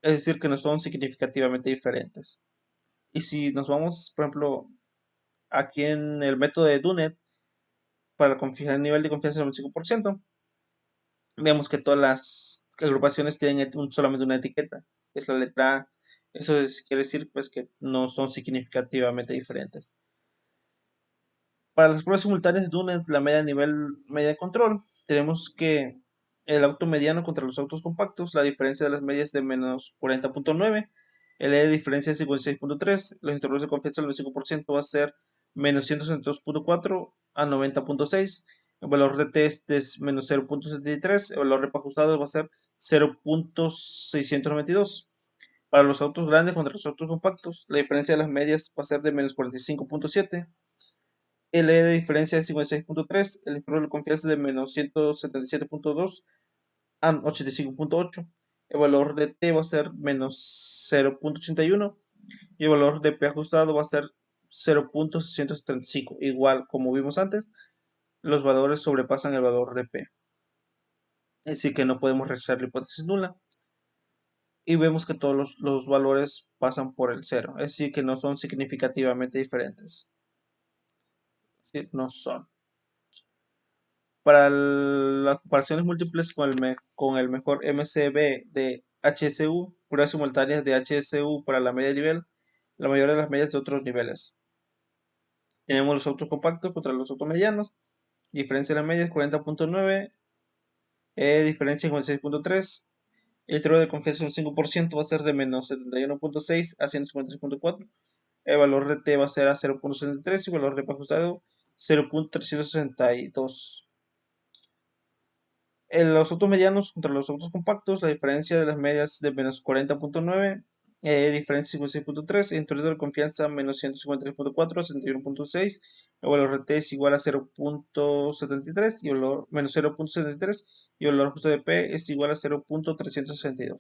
es decir, que no son significativamente diferentes. Y si nos vamos, por ejemplo, aquí en el método de Dunet, para confirmar el nivel de confianza del 95%, vemos que todas las agrupaciones tienen solamente una etiqueta, que es la letra A. Eso quiere decir pues que no son significativamente diferentes. Para las pruebas simultáneas de Dunet, la media nivel media de control, tenemos que el auto mediano contra los autos compactos, la diferencia de las medias es de menos 40.9, el E de diferencia es 56.3, los intervalos de confianza del 25% va a ser menos 162.4 a 90.6, el valor de T es de menos 0.73, el valor de P ajustado va a ser 0.692. Para los autos grandes contra los autos compactos, la diferencia de las medias va a ser de menos 45.7. El E de diferencia es 56.3, el intervalo de confianza es de menos 177.2 a 85.8. El valor de T va a ser menos 0.81 y el valor de P ajustado va a ser 0.635. Igual como vimos antes, los valores sobrepasan el valor de P. Es decir, que no podemos rechazar la hipótesis nula. Y vemos que todos los valores pasan por el cero. Es decir, que no son significativamente diferentes. Es decir, no son. Para las comparaciones múltiples con el mejor MCB de HSU, pruebas simultáneas de HSU para la media nivel, la mayoría de las medias de otros niveles. Tenemos los autos compactos contra los autos medianos. Diferencia de las medias 40.9, diferencia 56.3. El intervalo de confianza del 5% va a ser de menos 71.6 a 153.4. El valor de T va a ser a 0.63 y el valor de P ajustado 0.362. En los autos medianos contra los autos compactos, la diferencia de las medias de menos 40.9, diferencia 56.3, intervalo de confianza menos 153.4 a 61.6, el valor de T es igual a 0.73 y el valor menos 0.73 y el valor justo de P es igual a 0.362.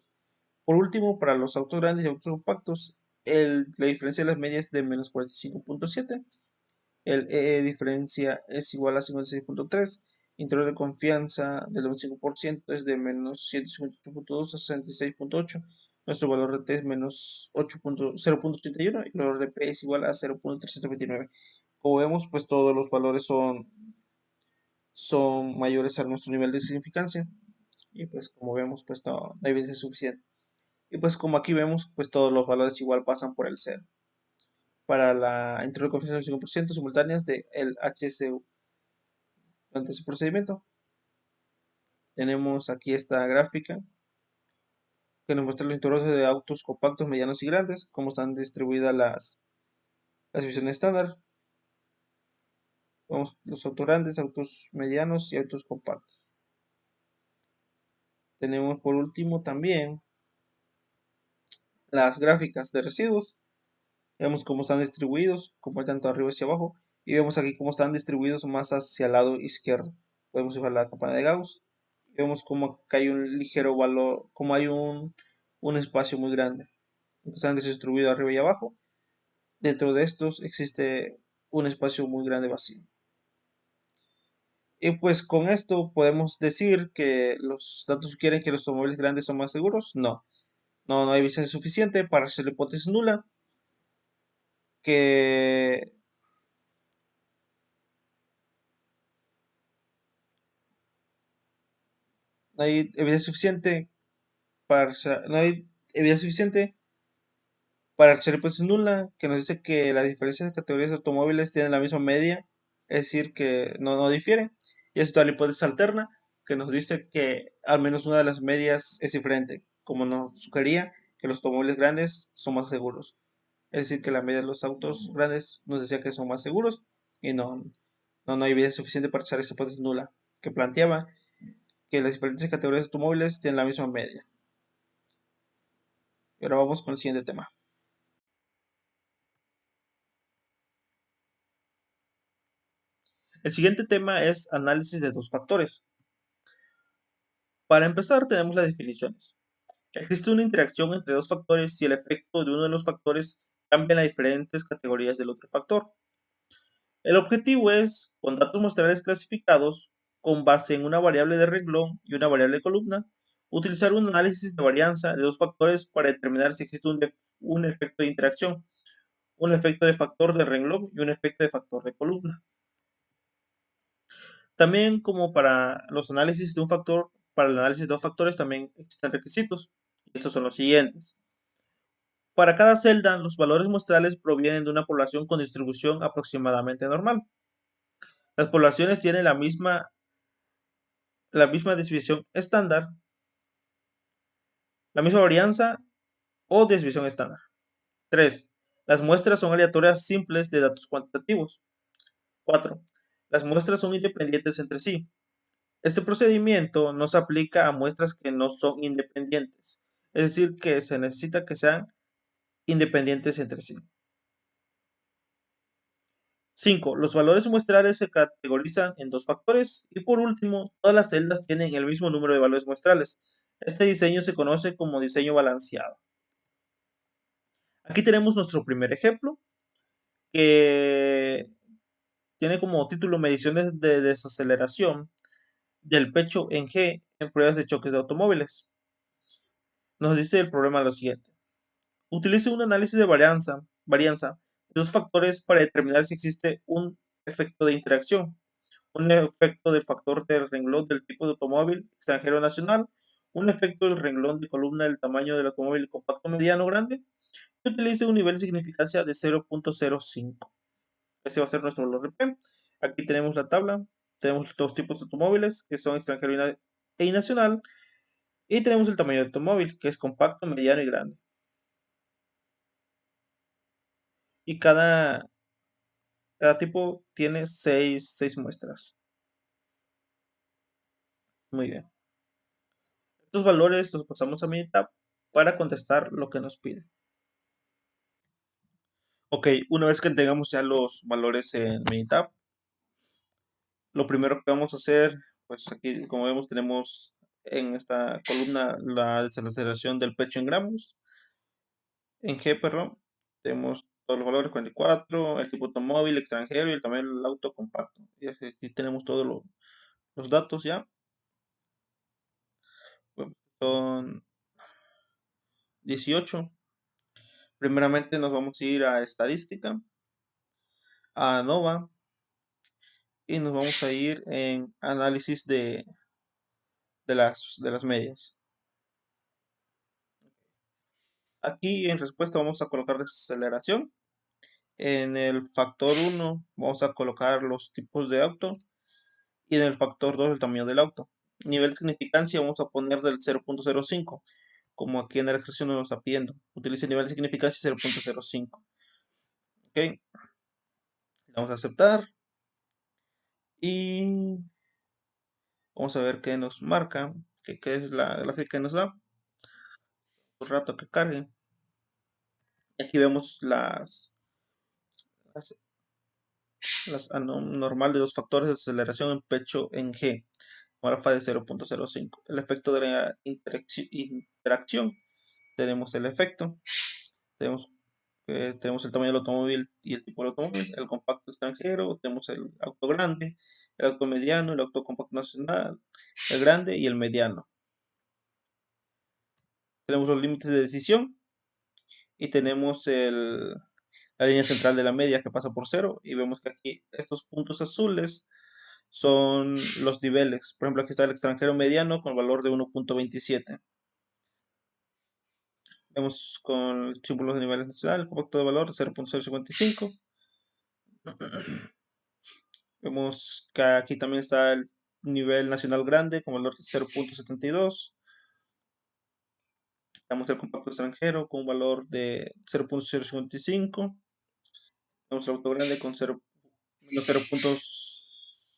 Por último, para los autos grandes y autos compactos, la diferencia de las medias es de menos 45.7, el E diferencia es igual a 56.3, intervalo de confianza del 95% es de menos 158.2 a 66.8, nuestro valor de T es menos 0.81 y el valor de P es igual a 0.329. Como vemos, pues todos los valores son mayores a nuestro nivel de significancia y pues como vemos, pues no hay evidencia suficiente. Y pues como aquí vemos, pues todos los valores igual pasan por el cero. Para la intervalo de confianza del 5% simultáneas de el HSU. Durante ese procedimiento tenemos aquí esta gráfica que nos muestra los intervalos de autos compactos, medianos y grandes, cómo están distribuidas las divisiones estándar. Vemos los autos grandes, autos medianos y autos compactos. Tenemos por último también las gráficas de residuos. Vemos cómo están distribuidos, como tanto arriba hacia abajo. Y vemos aquí cómo están distribuidos más hacia el lado izquierdo. Podemos usar la campana de Gauss vemos como acá hay un ligero valor, como hay un espacio muy grande. Están distribuidos arriba y abajo. Dentro de estos existe un espacio muy grande vacío. Y pues con esto podemos decir que los datos sugieren que los automóviles grandes son más seguros. No, no hay evidencia suficiente para hacer la hipótesis nula que no hay evidencia suficiente no hay evidencia suficiente para hacer la hipótesis nula que nos dice que las diferentes categorías de automóviles tienen la misma media, es decir, que no difieren. Y esto es la hipótesis alterna que nos dice que al menos una de las medias es diferente, como nos sugería que los automóviles grandes son más seguros. Es decir, que la media de los autos grandes nos decía que son más seguros y no hay evidencia suficiente para echar esa hipótesis nula que planteaba que las diferentes categorías de automóviles tienen la misma media. Y ahora vamos con el siguiente tema. El siguiente tema es análisis de dos factores. Para empezar, tenemos las definiciones. Existe una interacción entre dos factores si el efecto de uno de los factores cambia las diferentes categorías del otro factor. El objetivo es, con datos muestrales clasificados, con base en una variable de renglón y una variable de columna, utilizar un análisis de varianza de dos factores para determinar si existe un efecto de interacción, un efecto de factor de renglón y un efecto de factor de columna. También como para los análisis de un factor, para el análisis de dos factores también existen requisitos. Estos son los siguientes. Para cada celda, los valores muestrales provienen de una población con distribución aproximadamente normal. Las poblaciones tienen la misma desviación estándar, la misma varianza o desviación estándar. 3. Las muestras son aleatorias simples de datos cuantitativos. 4. Las muestras son independientes entre sí. Este procedimiento no se aplica a muestras que no son independientes, es decir, que se necesita que sean independientes entre sí. 5. Los valores muestrales se categorizan en dos factores. Y por último, todas las celdas tienen el mismo número de valores muestrales. Este diseño se conoce como diseño balanceado. Aquí tenemos nuestro primer ejemplo, que tiene como título Mediciones de desaceleración del pecho en G en pruebas de choques de automóviles. Nos dice el problema lo siguiente. Utilice un análisis de varianza de dos factores para determinar si existe un efecto de interacción, un efecto del factor del renglón del tipo de automóvil extranjero nacional, un efecto del renglón de columna del tamaño del automóvil compacto mediano grande, y utilice un nivel de significancia de 0.05. Ese va a ser nuestro valor de P. Aquí tenemos la tabla, tenemos dos tipos de automóviles que son extranjero y nacional, y tenemos el tamaño del automóvil que es compacto, mediano y grande. Y cada tipo tiene seis muestras. Muy bien. Estos valores los pasamos a Minitab para contestar lo que nos pide. Ok, una vez que tengamos ya los valores en Minitab, lo primero que vamos a hacer, pues aquí como vemos tenemos en esta columna la desaceleración del pecho en gramos. En G, perdón, tenemos todos los valores 44, el tipo automóvil extranjero y el tamaño del auto compacto. Y aquí tenemos todos los datos ya. Bueno, son 18. Primeramente nos vamos a ir a estadística, a ANOVA, y nos vamos a ir en análisis de las medias. Aquí en respuesta vamos a colocar desaceleración. En el factor 1 vamos a colocar los tipos de auto y en el factor 2 el tamaño del auto. Nivel de significancia vamos a poner del 0.05, como aquí en la expresión nos está pidiendo. Utilice nivel de significancia 0.05. Ok, vamos a aceptar y vamos a ver qué nos marca, qué es la gráfica que nos da. Un rato que cargue. Aquí vemos las normal de dos factores de aceleración en pecho en G. con alfa de 0.05. El efecto de la interacción, tenemos el efecto, tenemos, tenemos el tamaño del automóvil y el tipo del automóvil, el compacto extranjero, tenemos el auto grande, el auto mediano, el auto compacto nacional, el grande y el mediano. Tenemos los límites de decisión y tenemos la línea central de la media que pasa por cero, y vemos que aquí estos puntos azules son los niveles. Por ejemplo, aquí está el extranjero mediano con el valor de 1.27. Vemos con el símbolo de niveles nacional, el compacto de valor 0.055. Vemos que aquí también está el nivel nacional grande con valor de 0.72. Tenemos el compacto extranjero con un valor de 0.055. Tenemos el auto grande con 0,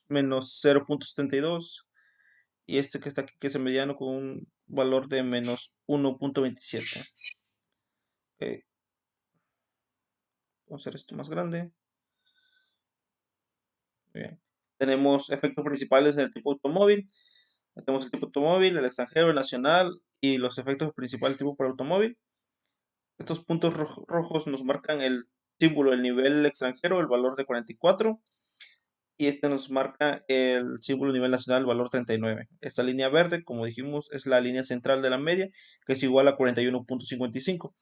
menos 0.72. Y este que está aquí, que es el mediano, con un valor de menos 1.27. Ok, vamos a hacer esto más grande. Muy bien. Tenemos efectos principales en el tipo automóvil. Tenemos el tipo automóvil, el extranjero, el nacional y los efectos principales del tipo por automóvil. Estos puntos rojos nos marcan el símbolo del nivel extranjero, el valor de 44. Y este nos marca el símbolo nivel nacional, el valor 39. Esta línea verde, como dijimos, es la línea central de la media, que es igual a 41.55.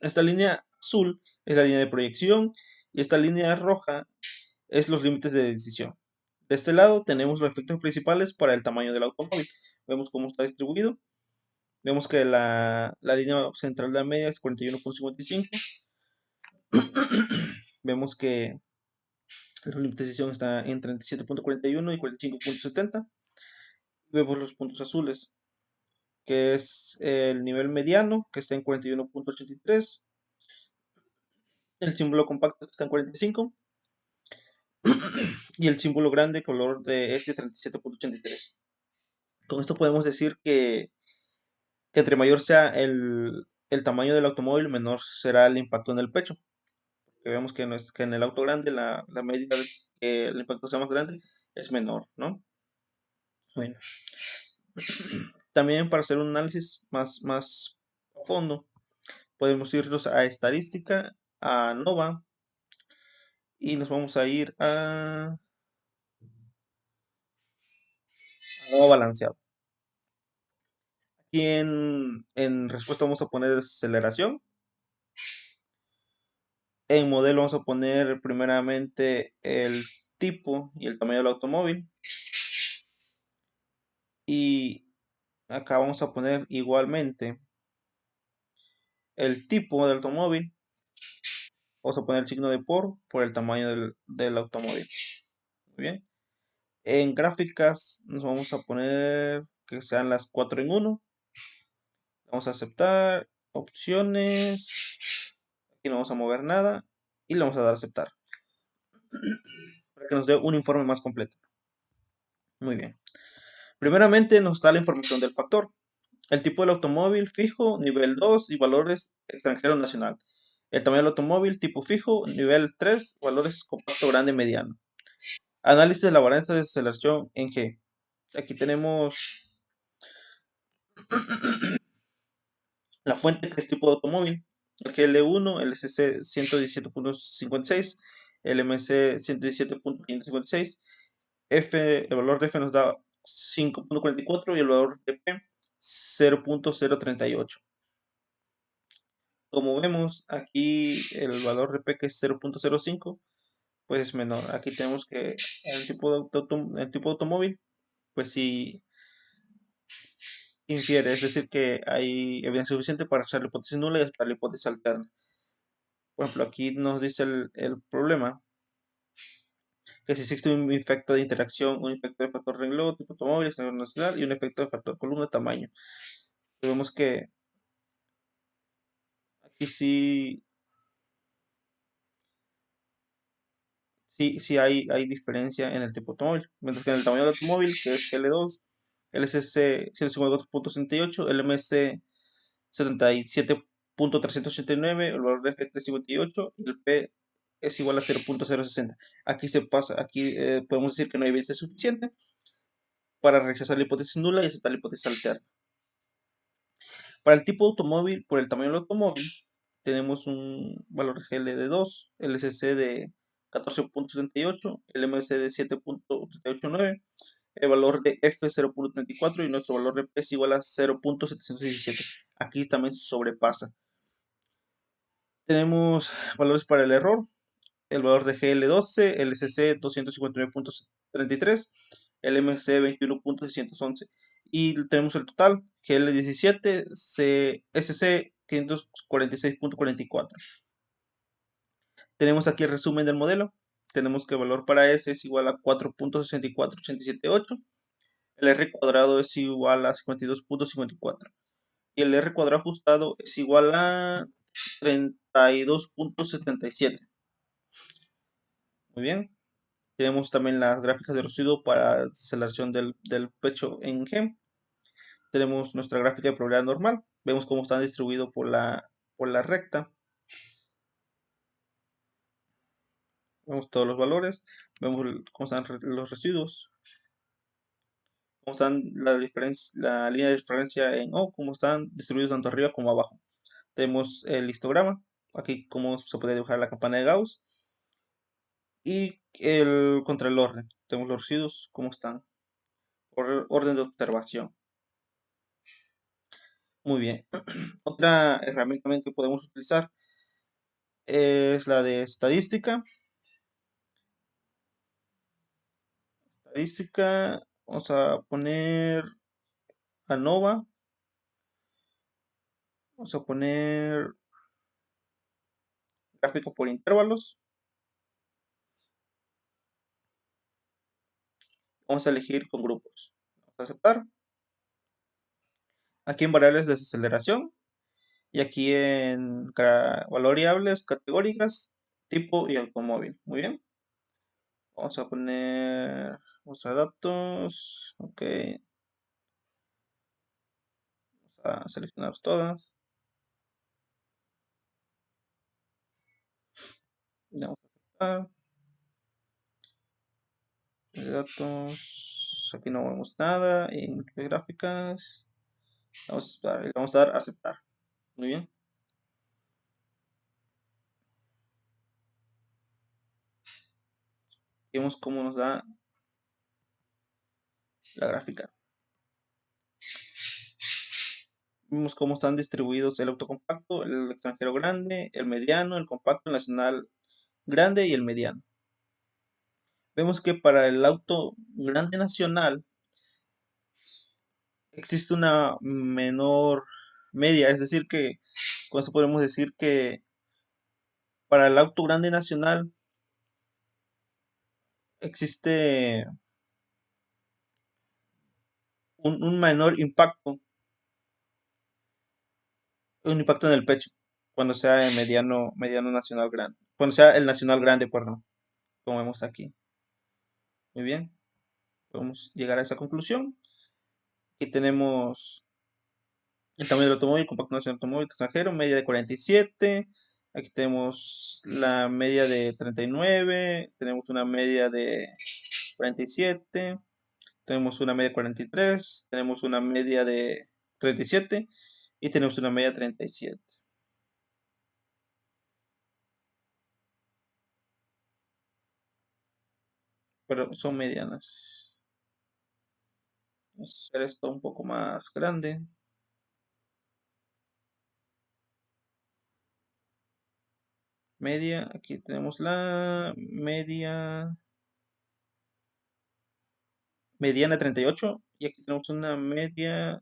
Esta línea azul es la línea de proyección y esta línea roja es los límites de decisión. De este lado tenemos los efectos principales para el tamaño del automóvil. Vemos cómo está distribuido. Vemos que la línea central de la media es 41.55. Vemos que el límite de decisión está en 37.41 y 45.70. Vemos los puntos azules, que es el nivel mediano, que está en 41.83. El símbolo compacto, que está en 45. Y el símbolo grande color de este 37.83. Con esto podemos decir que entre mayor sea el tamaño del automóvil, menor será el impacto en el pecho. Que vemos que, que en el auto grande la medida de que el impacto sea más grande es menor, ¿no? Bueno, también para hacer un análisis más a fondo, podemos irnos a estadística, a NOVA, y nos vamos a ir a NOVA balanceado. Aquí en respuesta vamos a poner aceleración. En modelo vamos a poner primeramente el tipo y el tamaño del automóvil. Y acá vamos a poner igualmente el tipo del automóvil. Vamos a poner el signo de por el tamaño del automóvil. Muy bien. En gráficas nos vamos a poner que sean las 4 en 1. Vamos a aceptar opciones. Aquí no vamos a mover nada. Y le vamos a dar a aceptar, para que nos dé un informe más completo. Muy bien. Primeramente nos da la información del factor. El tipo del automóvil fijo, nivel 2 y valores extranjero nacional. El tamaño del automóvil tipo fijo, nivel 3, valores compacto grande mediano. Análisis de la varianza de aceleración en G. Aquí tenemos la fuente, que es tipo de automóvil. El GL1, el SC 117.56, el MC 117.556. F, el valor de F nos da 5.44 y el valor de P 0.038. Como vemos aquí el valor de P, que es 0.05, pues es menor. Aquí tenemos que el tipo de automóvil, pues sí infiere, es decir, que hay evidencia suficiente para echar la hipótesis nula y aceptar la hipótesis alterna. Por ejemplo, aquí nos dice el problema, que si existe un efecto de interacción, un efecto de factor renglón, tipo automóvil, escenario nacional, y un efecto de factor columna, tamaño. Vemos que aquí sí hay diferencia en el tipo de automóvil. Mientras que en el tamaño del automóvil, que es L2, LSC 154.68, LMC 77.389, el valor de F 358 y el P es igual a 0.060. Aquí se pasa, aquí podemos decir que no hay evidencia suficiente, para rechazar la hipótesis nula y aceptar la hipótesis alterna. Para el tipo de automóvil, por el tamaño del automóvil, tenemos un valor GL de 2, LCC de 14.78, el MC de 7.389, el valor de F 0.34 y nuestro valor de P es igual a 0.717. Aquí también sobrepasa. Tenemos valores para el error, el valor de GL12, LCC 259.33, el MC 21.611 y tenemos el total GL17, SC 546.44. Tenemos aquí el resumen del modelo. Tenemos que el valor para S es igual a 4.64878, el R cuadrado es igual a 52.54 y el R cuadrado ajustado es igual a 32.77. Muy bien. Tenemos también las gráficas de residuo para aceleración del pecho en GEM. Tenemos nuestra gráfica de probabilidad normal. Vemos cómo están distribuidos por la recta. Vemos todos los valores. Vemos cómo están los residuos. Cómo están la línea de diferencia en O. Cómo están distribuidos tanto arriba como abajo. Tenemos el histograma. Aquí cómo se puede dibujar la campana de Gauss. Y el contralorden. Tenemos los residuos. Cómo están. Orden de observación. Muy bien. Otra herramienta también que podemos utilizar es la de estadística. Estadística, vamos a poner ANOVA. Vamos a poner gráfico por intervalos. Vamos a elegir con grupos. Vamos a aceptar. Aquí en variables de desaceleración. Y aquí en variables categóricas, tipo y automóvil. Muy bien. Vamos a poner mostrar datos. Ok. Vamos a seleccionar todas. Vamos a aceptar. Datos. Aquí no vemos nada. En gráficas. Vamos a dar aceptar. Muy bien. Vemos cómo nos da la gráfica. Vemos cómo están distribuidos el auto compacto, el extranjero grande, el mediano, el compacto, el nacional grande y el mediano. Vemos que para el auto grande nacional existe una menor media, es decir que con eso podemos decir que para el auto grande nacional existe un menor impacto, un impacto en el pecho cuando sea el mediano nacional grande, cuando sea el nacional grande, perdón, como vemos aquí. Muy bien, podemos llegar a esa conclusión. Aquí tenemos el tamaño del automóvil, compacto nacional automóvil extranjero, media de 47. Aquí tenemos la media de 39. Tenemos una media de 47. Tenemos una media de 43. Tenemos una media de 37. Y tenemos una media de 37. Pero son medianas. Vamos a hacer esto un poco más grande. Media, aquí tenemos la mediana 38 y aquí tenemos una media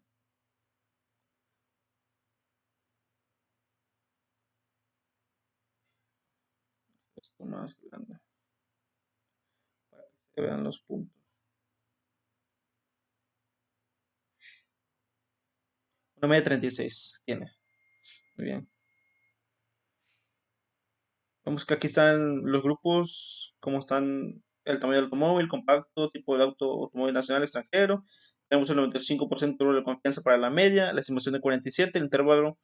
esto más grande para que se vean los puntos. Una media 36 tiene. Muy bien. Vemos que aquí están los grupos, cómo están el tamaño del automóvil, compacto, tipo de automóvil nacional, extranjero. Tenemos el 95% de confianza para la media, la estimación de 47, el intervalo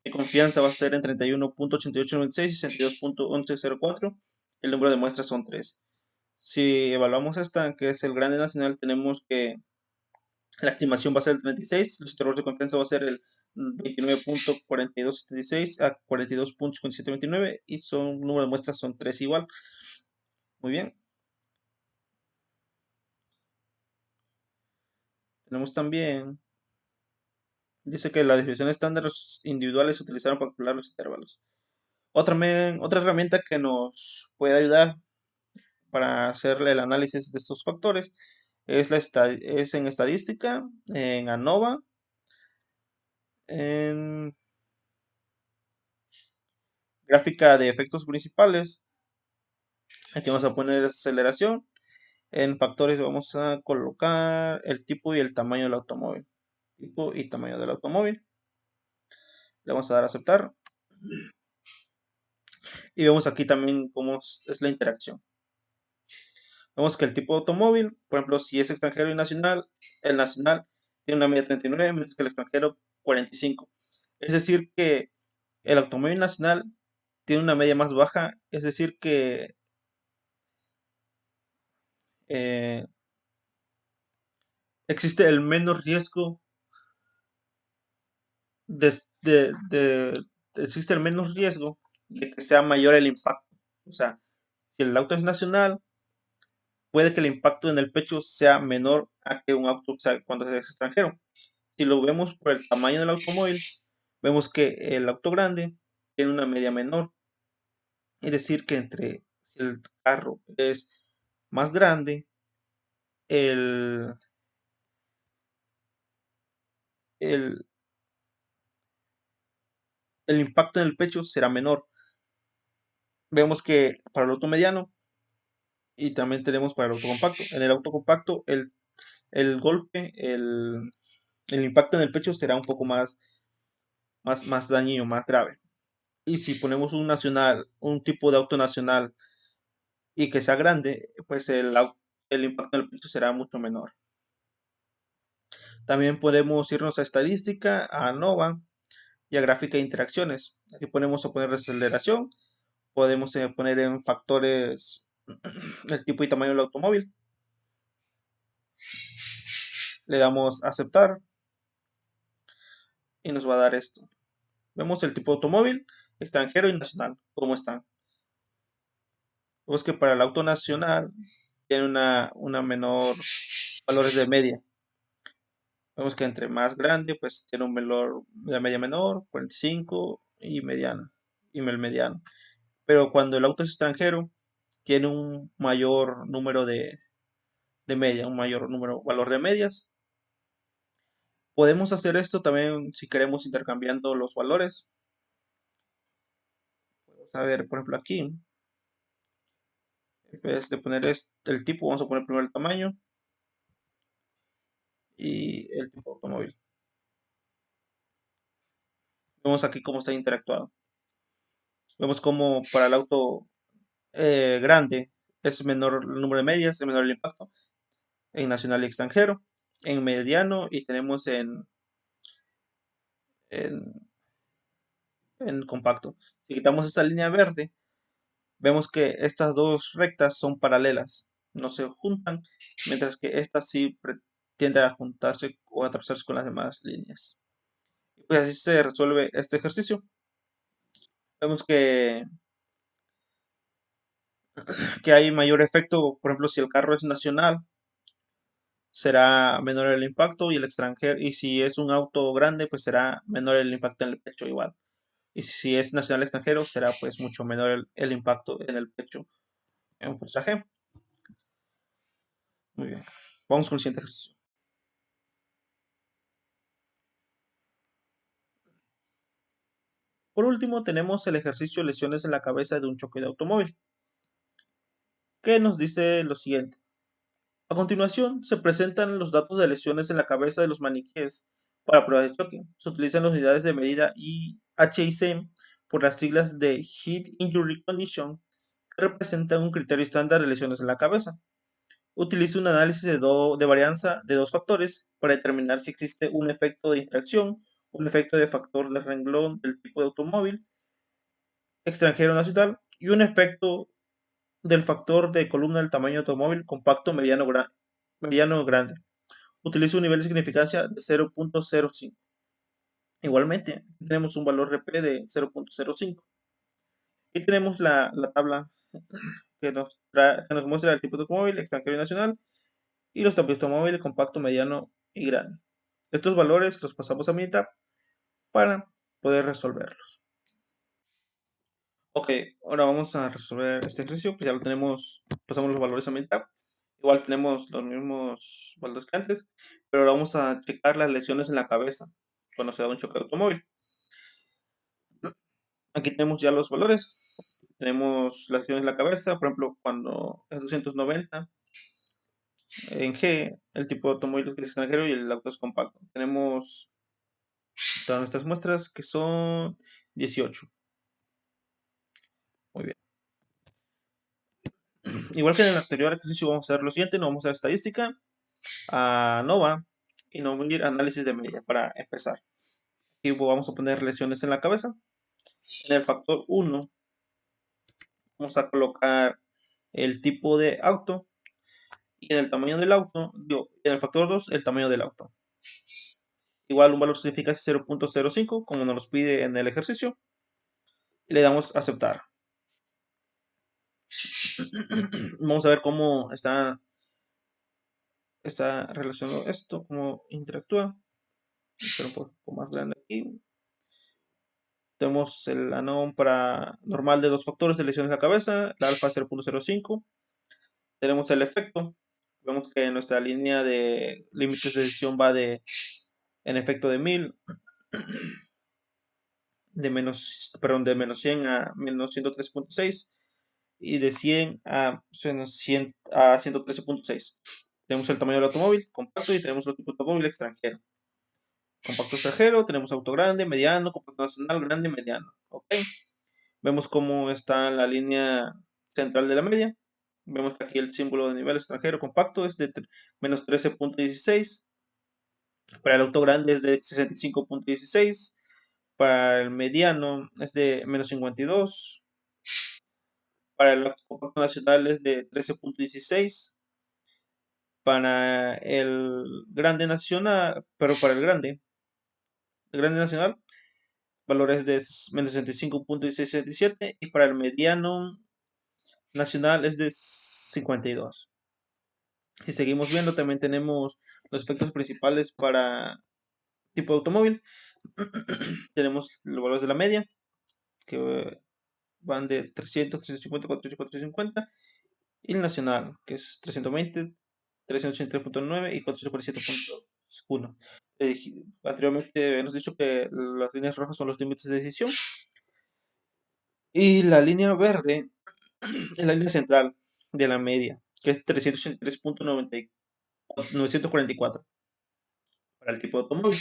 de confianza va a ser en 31.8896 y 62.1104. El número de muestras son 3. Si evaluamos esta, que es el grande nacional, tenemos que La estimación va a ser el 36, los intervalos de confianza va a ser el 29.4276 a 42.5729 y son número de muestras son 3 igual. Muy bien. Tenemos también, dice que las distribuciones estándares individuales se utilizaron para calcular los intervalos. Otra herramienta que nos puede ayudar para hacer el análisis de estos factores es en estadística, en ANOVA, en gráfica de efectos principales. Aquí vamos a poner aceleración. En factores vamos a colocar el tipo y el tamaño del automóvil. Tipo y tamaño del automóvil. Le vamos a dar a aceptar. Y vemos aquí también cómo es la interacción. Vemos que el tipo de automóvil, por ejemplo, si es extranjero y nacional, el nacional tiene una media de 39, mientras que el extranjero 45. Es decir, que el automóvil nacional tiene una media más baja, es decir, que eh, existe el menos riesgo de, de- de- existe el menos riesgo de que sea mayor el impacto. O sea, si el auto es nacional, puede que el impacto en el pecho sea menor a que un auto cuando es extranjero. Si lo vemos por el tamaño del automóvil, vemos que el auto grande tiene una media menor. Es decir, que entre si el carro es más grande, el, el, el impacto en el pecho será menor. Vemos que para el auto mediano y también tenemos para el auto compacto. En el auto compacto, el golpe, el impacto en el pecho será un poco más dañino, más grave. Y si ponemos un nacional, un tipo de auto nacional y que sea grande, pues el impacto en el pecho será mucho menor. También podemos irnos a estadística, a ANOVA y a gráfica de interacciones. Aquí podemos poner aceleración, podemos poner en factores el tipo y tamaño del automóvil. Le damos aceptar y nos va a dar esto. Vemos el tipo de automóvil, extranjero y nacional, cómo están. Vemos que para el auto nacional tiene una menor valores de media. Vemos que entre más grande, pues tiene un valor de media menor, 45 y mediano, y el mediano. Pero cuando el auto es extranjero, tiene un mayor número de media, un mayor número, valor de medias. Podemos hacer esto también si queremos intercambiando los valores. A ver, por ejemplo, aquí, en vez de poner el tipo, vamos a poner primero el tamaño y el tipo de automóvil. Vemos aquí cómo está interactuado. Vemos cómo para el auto grande es menor el número de medias, es menor el impacto en nacional y extranjero, en mediano y tenemos en, en compacto. Si quitamos esta línea verde, vemos que estas dos rectas son paralelas, no se juntan, mientras que esta sí tiende a juntarse o a trazarse con las demás líneas. Y pues así se resuelve este ejercicio. Vemos que hay mayor efecto, por ejemplo, si el carro es nacional, será menor el impacto y el extranjero, y si es un auto grande, pues será menor el impacto en el pecho igual. Y si es nacional extranjero, será pues mucho menor el impacto en el pecho en fuerza G. Muy bien. Vamos con el siguiente ejercicio. Por último, tenemos el ejercicio lesiones en la cabeza de un choque de automóvil, que nos dice lo siguiente. A continuación, se presentan los datos de lesiones en la cabeza de los maniquíes para pruebas de choque. Se utilizan las unidades de medida HIC por las siglas de Heat Injury Condition, que representan un criterio estándar de lesiones en la cabeza. Utiliza un análisis de varianza de dos factores para determinar si existe un efecto de interacción, un efecto de factor de renglón del tipo de automóvil, extranjero nacional, y un efecto del factor de columna del tamaño de automóvil compacto mediano grande. utiliza un nivel de significancia de 0.05. Igualmente, tenemos un valor RP de 0.05. Y tenemos la tabla que nos muestra el tipo de automóvil, extranjero y nacional, y los tipos de automóvil, compacto, mediano y grande. Estos valores los pasamos a Minitab para poder resolverlos. Ok, ahora vamos a resolver este ejercicio, pues ya lo tenemos, pasamos los valores a Minitab. Igual tenemos los mismos valores que antes, pero ahora vamos a checar las lesiones en la cabeza cuando se da un choque de automóvil. Aquí tenemos ya los valores. Tenemos las lesiones en la cabeza, por ejemplo, cuando es 290. En G, el tipo de automóvil que es extranjero y el auto es compacto. Tenemos todas nuestras muestras que son 18. Muy bien. Igual que en el anterior ejercicio vamos a hacer lo siguiente, nos vamos a hacer estadística, a ANOVA y nos vamos a ir a análisis de media para empezar. Aquí vamos a poner lesiones en la cabeza. En el factor 1 vamos a colocar el tipo de auto y en el tamaño del auto, en el factor 2 el tamaño del auto. Igual un valor significa 0.05 como nos los pide en el ejercicio y le damos a aceptar. Vamos a ver cómo está relacionado esto, cómo interactúa. Pero un poco más grande aquí. Tenemos el anón para normal de 2 factores de lesiones en la cabeza, el alfa 0.05. Tenemos el efecto. Vemos que nuestra línea de límites de decisión va en efecto de 1000, de menos 100 a menos 103.6 y de 100 a 113.6. Tenemos el tamaño del automóvil, compacto, y tenemos el tipo de automóvil extranjero. Compacto extranjero, tenemos auto grande, mediano, compacto nacional, grande, mediano. ¿Ok? Vemos cómo está la línea central de la media. Vemos que aquí el símbolo de nivel extranjero compacto es de menos 13.16. Para el auto grande es de 65.16. Para el mediano es de menos 52. Para el compacto nacional es de 13.16. Para el grande nacional, pero para el grande nacional, valores de menos 65.67 y para el mediano nacional es de 52. Si seguimos viendo, también tenemos los efectos principales para tipo de automóvil. Tenemos los valores de la media, que van de 300, 350, 400, 450. Y el nacional, que es 320, 383.9 y 447.1. Anteriormente hemos dicho que las líneas rojas son los límites de decisión. Y la línea verde es la línea central de la media, que es 383.944 para el tipo de automóvil.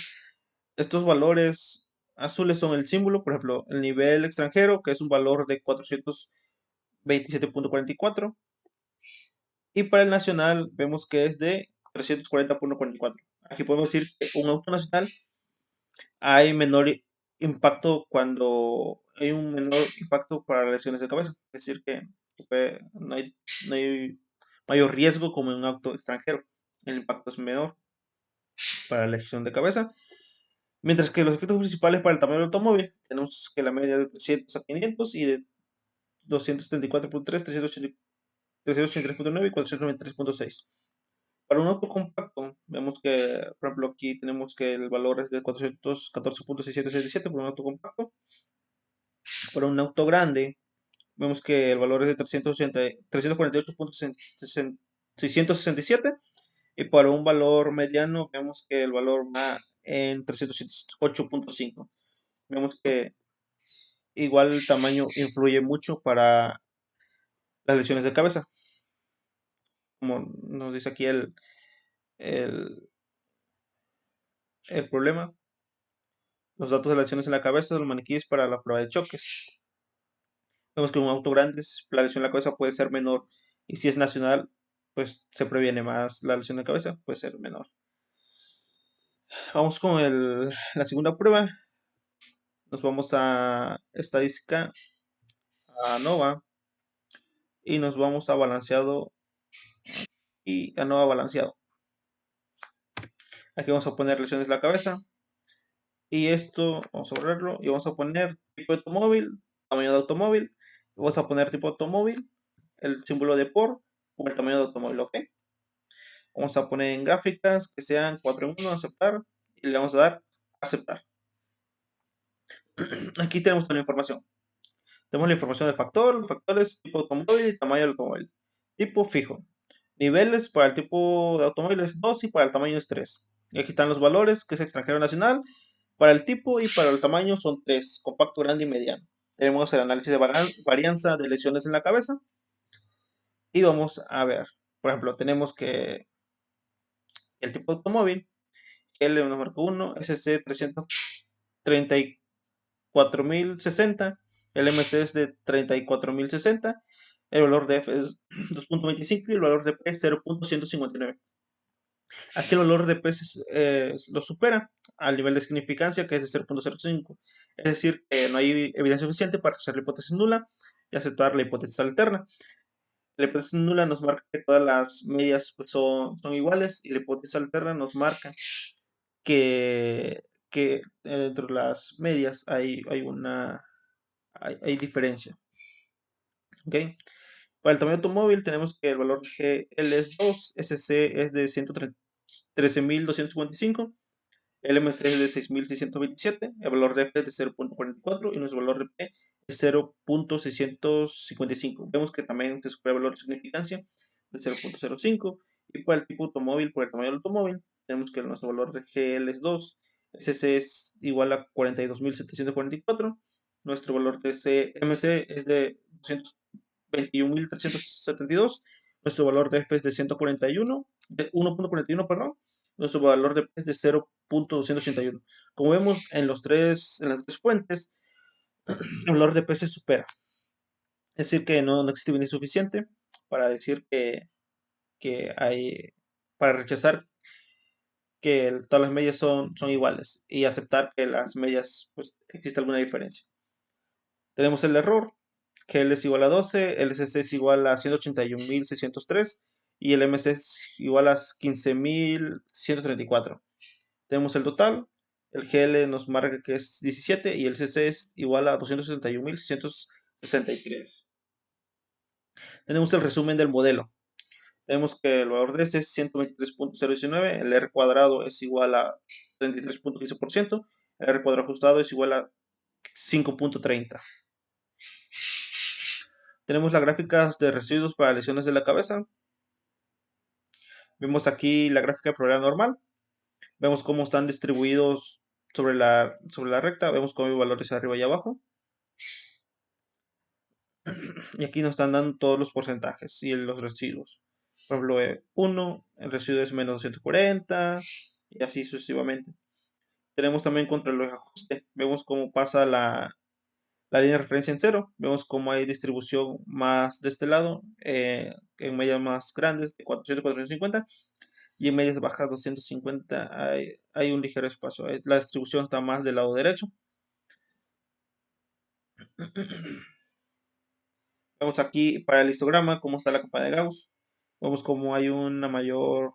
Estos valores azules son el símbolo, por ejemplo, el nivel extranjero, que es un valor de 427.44. Y para el nacional vemos que es de 340.44. Aquí podemos decir que un auto nacional hay menor impacto cuando hay un menor impacto para las lesiones de cabeza. Es decir, que no hay mayor riesgo como en un auto extranjero. El impacto es menor para la lesión de cabeza. Mientras que los efectos principales para el tamaño del automóvil, tenemos que la media de 300 a 500 y de 274.3, 383.9 y 493.6. Para un auto compacto, vemos que, por ejemplo, aquí tenemos que el valor es de 414.6767 por un auto compacto. Para un auto grande, vemos que el valor es de 348.667. Y para un valor mediano, vemos que el valor va en 308.5. Vemos que igual el tamaño influye mucho para las lesiones de cabeza. Como nos dice aquí el, el problema. Los datos de las lesiones en la cabeza son los maniquíes para la prueba de choques. Vemos que un auto grande, la lesión en la cabeza puede ser menor. Y si es nacional, pues se previene más la lesión de cabeza, puede ser menor. Vamos con la segunda prueba. Nos vamos a estadística, a ANOVA. Y nos vamos a balanceado y ANOVA balanceado. Aquí vamos a poner lesiones de la cabeza. Y esto, vamos a borrarlo. Y vamos a poner tipo de automóvil, tamaño de automóvil. Vamos a poner tipo de automóvil, el símbolo de por, con el tamaño de automóvil, ¿ok? Vamos a poner en gráficas que sean 4 en 1, aceptar. Y le vamos a dar aceptar. Aquí tenemos toda la información. Tenemos la información del factor, los factores, tipo de automóvil y tamaño del automóvil. Tipo fijo. Niveles para el tipo de automóvil es 2 y para el tamaño es 3. Y aquí están los valores, que es extranjero nacional. Para el tipo y para el tamaño son 3, compacto, grande y mediano. Tenemos el análisis de varianza de lesiones en la cabeza. Y vamos a ver, por ejemplo, tenemos que el tipo de automóvil, L nos marcó 1, SC 334.060, el MC es de 34.060, el valor de F es 2.25 y el valor de P es 0.159. Aquí el valor de P lo supera al nivel de significancia, que es de 0.05. Es decir, no hay evidencia suficiente para hacer la hipótesis nula y aceptar la hipótesis alterna. La hipótesis nula nos marca que todas las medias pues, son iguales y la hipótesis alterna nos marca que, que dentro de las medias hay diferencia. ¿Ok? Para el tamaño de automóvil tenemos que el valor GL es 2, SC es de 113.255, el MC es de 6.627, el valor de F es de 0.44 y nuestro valor de P es 0.655. Vemos que también se supera el valor de significancia de 0.05 y para el tipo automóvil, por el tamaño del automóvil, tenemos que nuestro valor de GL es 2, SC es igual a 42.744, nuestro valor de MC es de 221.372, nuestro valor de F es de 141, de 1.41, perdón, nuestro valor de P es de 0.281. Como vemos en las tres fuentes, el valor de P se supera. Es decir, que no existe evidencia suficiente para decir que hay, para rechazar que todas las medias son iguales y aceptar que las medias, pues, existe alguna diferencia. Tenemos el error, que L es igual a 12, el SC es igual a 181.603 y el MC es igual a 15.134. Tenemos el total, el GL nos marca que es 17 y el CC es igual a 271.663. Tenemos el resumen del modelo. Tenemos que el valor de S es 123.019, el R cuadrado es igual a 33.15%, el R cuadrado ajustado es igual a 5.30. Tenemos las gráficas de residuos para lesiones de la cabeza. Vemos aquí la gráfica de probabilidad normal. Vemos cómo están distribuidos sobre la recta. Vemos cómo hay valores arriba y abajo. Y aquí nos están dando todos los porcentajes y los residuos. Por ejemplo, 1, el residuo es menos 240 y así sucesivamente. Tenemos también contra el ajuste. Vemos cómo pasa la línea de referencia en cero. Vemos cómo hay distribución más de este lado, en medias más grandes de 400, 450 y en medias bajas 250 hay un ligero espacio. La distribución está más del lado derecho. Vemos aquí para el histograma cómo está la capa de Gauss. Vemos cómo hay una mayor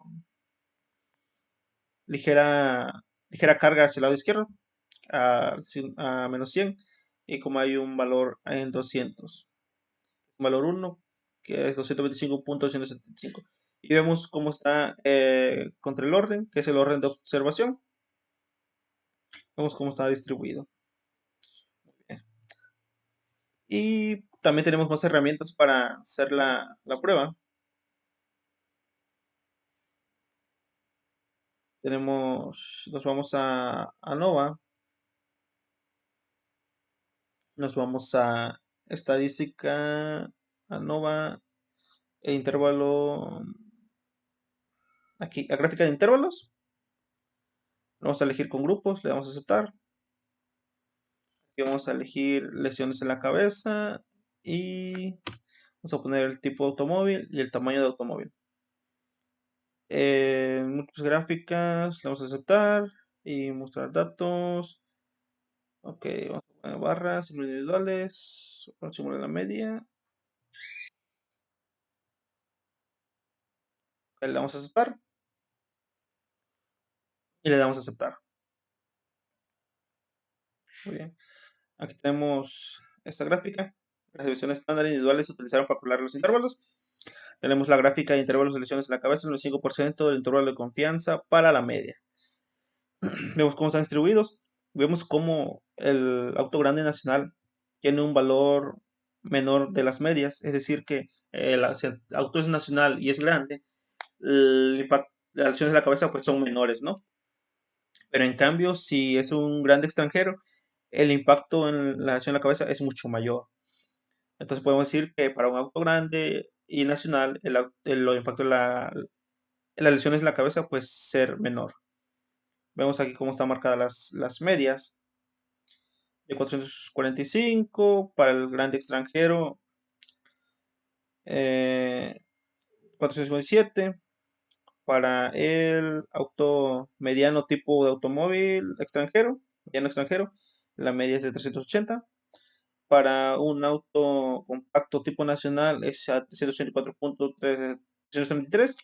ligera, ligera carga hacia el lado izquierdo, a menos 100, y como hay un valor en 200, un valor 1, que es 225.275. Y vemos cómo está contra el orden, que es el orden de observación. Vemos cómo está distribuido. Y también tenemos más herramientas para hacer la prueba. Nos vamos a Nova, nos vamos a estadística, a Nova, e intervalo, aquí, a gráfica de intervalos. Vamos a elegir con grupos, le damos a aceptar. Aquí vamos a elegir lesiones en la cabeza y vamos a poner el tipo de automóvil y el tamaño de automóvil. En múltiples gráficas, le vamos a aceptar y mostrar datos. Ok, vamos a poner barras individuales, vamos a simular la media. Le damos a aceptar. y le damos a aceptar. Muy bien. Aquí tenemos esta gráfica. Las elecciones estándar individuales se utilizaron para calcular los intervalos. Tenemos la gráfica de intervalos de lesiones en la cabeza, el 95% del intervalo de confianza para la media. Vemos cómo están distribuidos. Vemos cómo el auto grande nacional tiene un valor menor de las medias, es decir, que si el auto es nacional y es grande, las lesiones de la cabeza pues son menores, ¿no? Pero en cambio, si es un grande extranjero, el impacto en la lesión de la cabeza es mucho mayor. Entonces podemos decir que para un auto grande y nacional, el impacto en las lesiones de la cabeza puede ser menor. Vemos aquí cómo están marcadas las medias. De 445 para el grande extranjero, 457 para el auto mediano tipo de automóvil extranjero, mediano extranjero, la media es de 380. Para un auto compacto tipo nacional es a 384.333.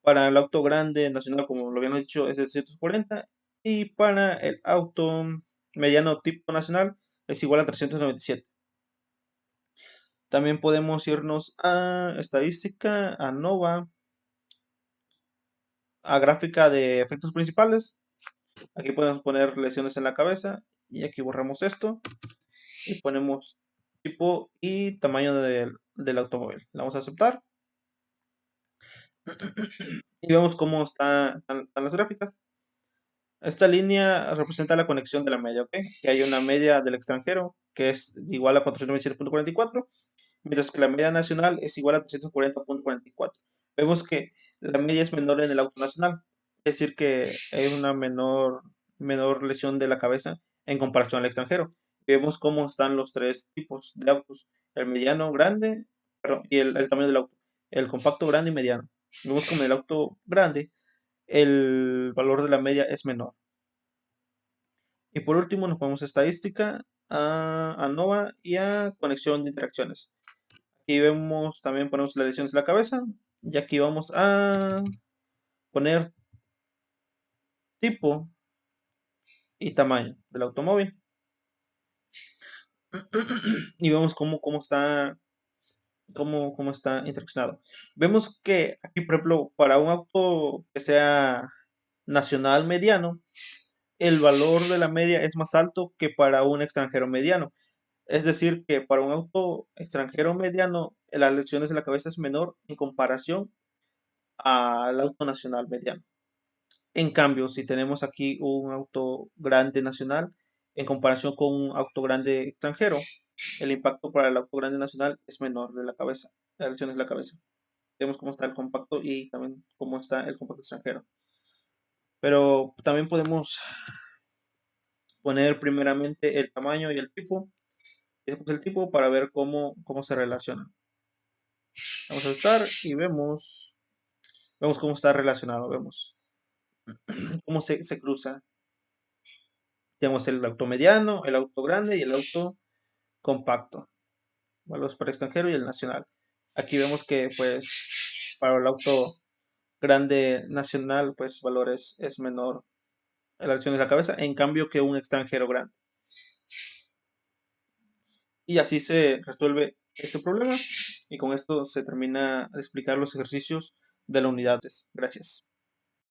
Para el auto grande nacional, como lo habíamos dicho, es de 340. Y para el auto mediano tipo nacional es igual a 397. También podemos irnos a estadística, a NOVA, a gráfica de efectos principales. Aquí podemos poner lesiones en la cabeza y aquí borramos esto y ponemos tipo y tamaño del automóvil. Le vamos a aceptar y vemos cómo están las gráficas. Esta línea representa la conexión de la media, ¿ok? Que hay una media del extranjero que es igual a 497.44, mientras que la media nacional es igual a 340.44. Vemos que la media es menor en el auto nacional, es decir, que hay una menor lesión de la cabeza en comparación al extranjero. Vemos cómo están los tres tipos de autos, el mediano, grande, perdón, y el tamaño del auto, el compacto, grande y mediano. Vemos como en el auto grande el valor de la media es menor. Y por último nos ponemos a estadística, a ANOVA y a conexión de interacciones. Aquí vemos, también ponemos las lesiones de la cabeza. Y aquí vamos a poner tipo y tamaño del automóvil. Y vemos cómo está interaccionado. Vemos que aquí, por ejemplo, para un auto que sea nacional mediano, el valor de la media es más alto que para un extranjero mediano. Es decir, que para un auto extranjero mediano, las lesiones de la cabeza es menor en comparación al auto nacional mediano. En cambio, si tenemos aquí un auto grande nacional en comparación con un auto grande extranjero, el impacto para el auto grande nacional es menor de la cabeza, las lesiones de la cabeza. Vemos cómo está el compacto y también cómo está el compacto extranjero. Pero también podemos poner primeramente el tamaño y el tipo, y después el tipo para ver cómo se relacionan. Vamos a saltar y vemos cómo está relacionado, vemos cómo se cruza. Tenemos el auto mediano, el auto grande y el auto compacto, valores para extranjero y el nacional. Aquí vemos que pues para el auto grande nacional pues valores es menor la lesión de la cabeza, en cambio que un extranjero grande. Y así se resuelve este problema y con esto se termina de explicar los ejercicios de la unidad. Gracias.